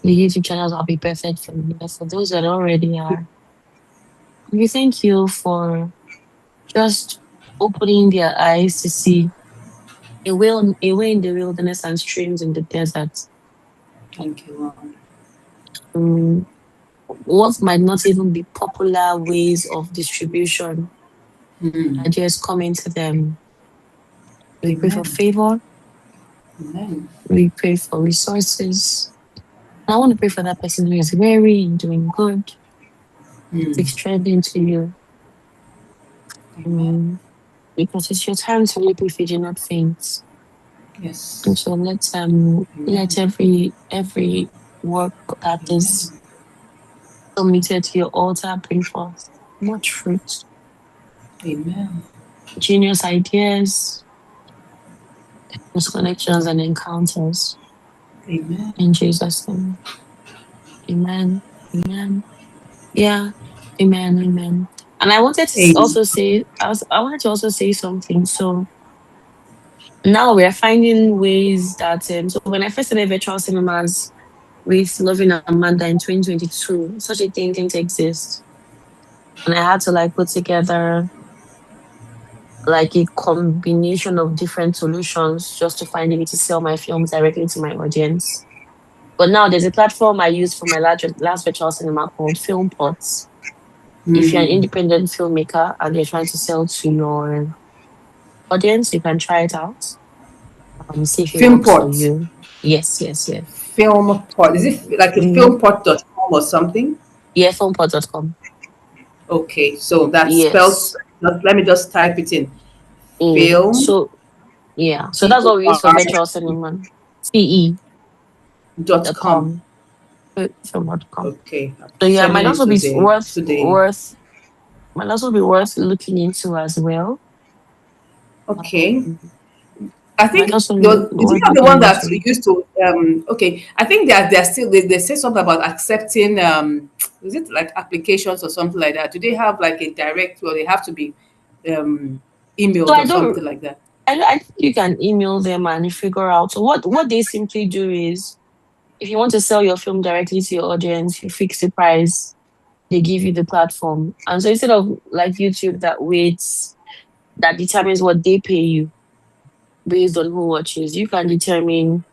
[SPEAKER 1] the YouTube channels I'll be perfect for you, for those that already are. We thank you for just opening their eyes to see a way in the wilderness and streams in the desert.
[SPEAKER 2] Thank you, Lord.
[SPEAKER 1] Um, what might not even be popular ways of distribution
[SPEAKER 2] Mm.
[SPEAKER 1] are just coming to them. We pray for
[SPEAKER 2] Amen.
[SPEAKER 1] favor.
[SPEAKER 2] Amen.
[SPEAKER 1] We pray for resources. And I want to pray for that person who is weary and doing good.
[SPEAKER 2] Mm.
[SPEAKER 1] Take strength into you.
[SPEAKER 2] Amen.
[SPEAKER 1] Um, because it's your time to reap if you do not faint.
[SPEAKER 2] Yes.
[SPEAKER 1] And so let
[SPEAKER 2] Amen.
[SPEAKER 1] every work that is
[SPEAKER 2] Amen.
[SPEAKER 1] submitted to your altar bring forth much fruit,
[SPEAKER 2] Amen.
[SPEAKER 1] genius ideas, those connections and encounters.
[SPEAKER 2] Amen.
[SPEAKER 1] In Jesus' name. Amen. Amen. Yeah. Amen. Amen. And I wanted to
[SPEAKER 2] Amen.
[SPEAKER 1] also say, I wanted to also say something. So now we're finding ways that, so when I first started virtual cinemas with Loving Amanda in 2022, such a thing didn't exist. And I had to like put together like a combination of different solutions just to find a way to sell my films directly to my audience. But now there's a platform I use for my last virtual cinema called Film Pots. If you're an
[SPEAKER 2] Hmm.
[SPEAKER 1] independent filmmaker and you're trying to sell to your audience, you can try it out. See if it
[SPEAKER 2] Film
[SPEAKER 1] works for
[SPEAKER 2] port.
[SPEAKER 1] you. Yes, yes, yes.
[SPEAKER 2] Film port. Is it like a
[SPEAKER 1] Mm-hmm.
[SPEAKER 2] filmport.com or something?
[SPEAKER 1] Yeah, filmpot.com.
[SPEAKER 2] Okay, so that spells.
[SPEAKER 1] Yes.
[SPEAKER 2] Let me just type it in. Film
[SPEAKER 1] So yeah. So
[SPEAKER 2] P
[SPEAKER 1] that's
[SPEAKER 2] O
[SPEAKER 1] what we use for
[SPEAKER 2] R
[SPEAKER 1] virtual cinema. CE.com.
[SPEAKER 2] dot com.
[SPEAKER 1] Film.com.
[SPEAKER 2] Okay, I'm
[SPEAKER 1] So yeah,
[SPEAKER 2] sending
[SPEAKER 1] might
[SPEAKER 2] it
[SPEAKER 1] also be
[SPEAKER 2] to the.
[SPEAKER 1] might also be worth looking into as well.
[SPEAKER 2] Okay,
[SPEAKER 1] Um,
[SPEAKER 2] I
[SPEAKER 1] might
[SPEAKER 2] think
[SPEAKER 1] also
[SPEAKER 2] is it
[SPEAKER 1] worth
[SPEAKER 2] not the
[SPEAKER 1] looking
[SPEAKER 2] one that
[SPEAKER 1] into.
[SPEAKER 2] we used to? Okay, I think they're still they say something about accepting. Is it like applications or something like that? Do they have like a direct, or they have to be um
[SPEAKER 1] So
[SPEAKER 2] emailed or something like that?
[SPEAKER 1] I think you can email them and figure out. So what they simply do is if you want to sell your film directly to your audience, you fix the price, they give you the platform. And so instead of like YouTube that determines what they pay you based on who watches, you can determine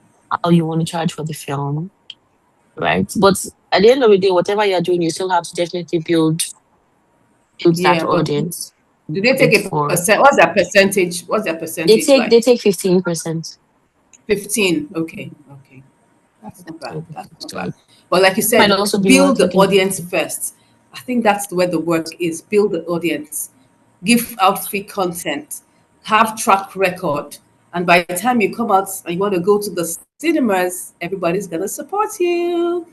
[SPEAKER 1] how you want to charge for the film, right? But at the end of the day, whatever you're doing, you still have to definitely build that
[SPEAKER 2] Yeah, but
[SPEAKER 1] audience
[SPEAKER 2] do they take a
[SPEAKER 1] before
[SPEAKER 2] percent? What's their percentage? What's their percentage like?
[SPEAKER 1] they take 15%.
[SPEAKER 2] 15. Okay, okay. That's not bad. That's not
[SPEAKER 1] So
[SPEAKER 2] bad. But like you
[SPEAKER 1] might
[SPEAKER 2] said,
[SPEAKER 1] also be
[SPEAKER 2] build
[SPEAKER 1] worth
[SPEAKER 2] the
[SPEAKER 1] looking
[SPEAKER 2] audience
[SPEAKER 1] into.
[SPEAKER 2] first. I think that's where the work is. Build the audience. Give out free content. Have track record. And by the time you come out and you want to go to the cinemas, everybody's gonna support you.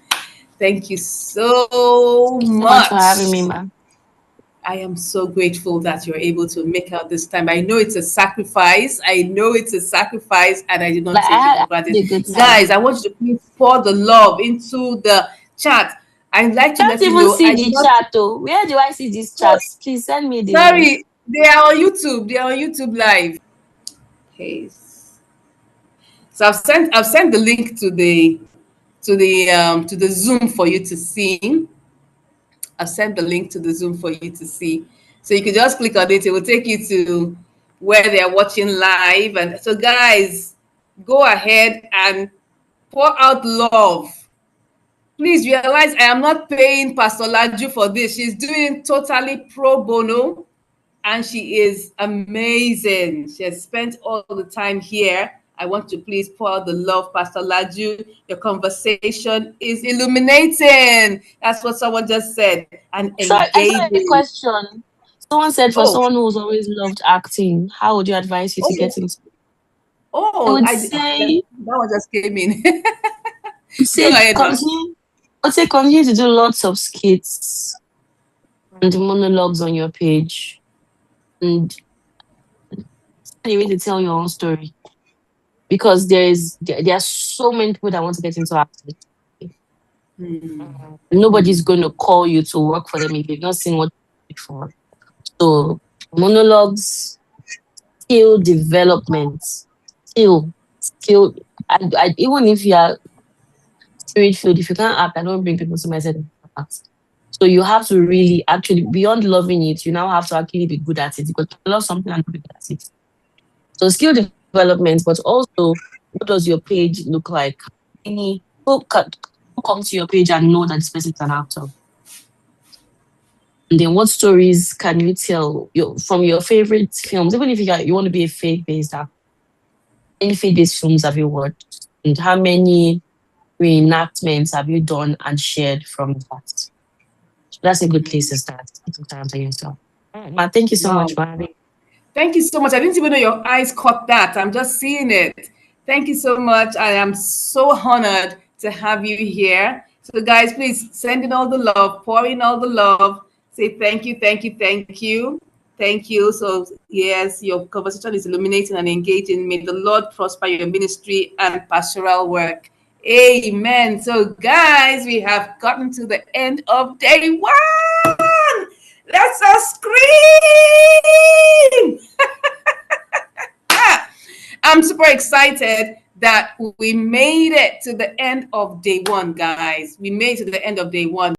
[SPEAKER 2] Thank you so
[SPEAKER 1] Thank you so much for having
[SPEAKER 2] much.
[SPEAKER 1] me, man.
[SPEAKER 2] I am so grateful that you're able to make out this time. I know it's a sacrifice. I know it's a sacrifice, and I did not
[SPEAKER 1] Like
[SPEAKER 2] take it for
[SPEAKER 1] I
[SPEAKER 2] granted.
[SPEAKER 1] had a good time.
[SPEAKER 2] Guys, I want you to please pour the love into the chat. I'd like to
[SPEAKER 1] Can't
[SPEAKER 2] let you
[SPEAKER 1] even
[SPEAKER 2] know
[SPEAKER 1] see
[SPEAKER 2] I did
[SPEAKER 1] the
[SPEAKER 2] not.
[SPEAKER 1] chat though. Where do I see this
[SPEAKER 2] Oh,
[SPEAKER 1] chat? Please send me the link.
[SPEAKER 2] sorry, they are on YouTube. They are on YouTube Live. Paste. So I've sent the link to the Zoom for you to see. I've sent the link to the Zoom for you to see. So you can just click on it. It will take you to where they are watching live. And so, guys, go ahead and pour out love. Please realize I am not paying Pastor Laju for this. She's doing totally pro bono, and she is amazing. She has spent all the time here. I want to please pour out the love, Pastor Laju. Your conversation is illuminating. That's what someone just said, and
[SPEAKER 1] I saw a
[SPEAKER 2] engaging.
[SPEAKER 1] question. Someone said for
[SPEAKER 2] Oh,
[SPEAKER 1] someone who's always loved acting, how would you advise you to get
[SPEAKER 2] oh,
[SPEAKER 1] into? I
[SPEAKER 2] oh!
[SPEAKER 1] would say
[SPEAKER 2] That one just came in. Go
[SPEAKER 1] say
[SPEAKER 2] ahead, ma.
[SPEAKER 1] continue. I would say continue to do lots of skits and monologues on your page and find a way to tell your own story because there are so many people that want to get into acting. Nobody's going to call you to work for them if you've not seen what before. So monologues, skill development, skill. Even if you are spirit filled, if you can't act, I don't bring people to my set and act. So you have to really actually beyond loving it, you now have to actually be good at it because you love something and not be good at it. So skill development, but also what does your page look like? Any who come to your page and know that this person is an actor? And then what stories can you tell from your favorite films? Even if you want to be a faith-based actor, any faith-based films have you watched? And how many reenactments have you done and shared from that? So that's a good place to start. Take time for yourself. All right, Ma, thank you so
[SPEAKER 2] Wow.
[SPEAKER 1] much for having me.
[SPEAKER 2] Thank you so much. I didn't even know your eyes caught that. I'm just seeing it. Thank you so much. I am so honored to have you here. So, guys, please send in all the love, pour in all the love. Say thank you, thank you, thank you, thank you. So, yes, your conversation is illuminating and engaging. May the Lord prosper your ministry and pastoral work. Amen. So, guys, we have gotten to the end of day one. Let's all scream. I'm super excited that we made it to the end of day one, guys. We made it to the end of day one.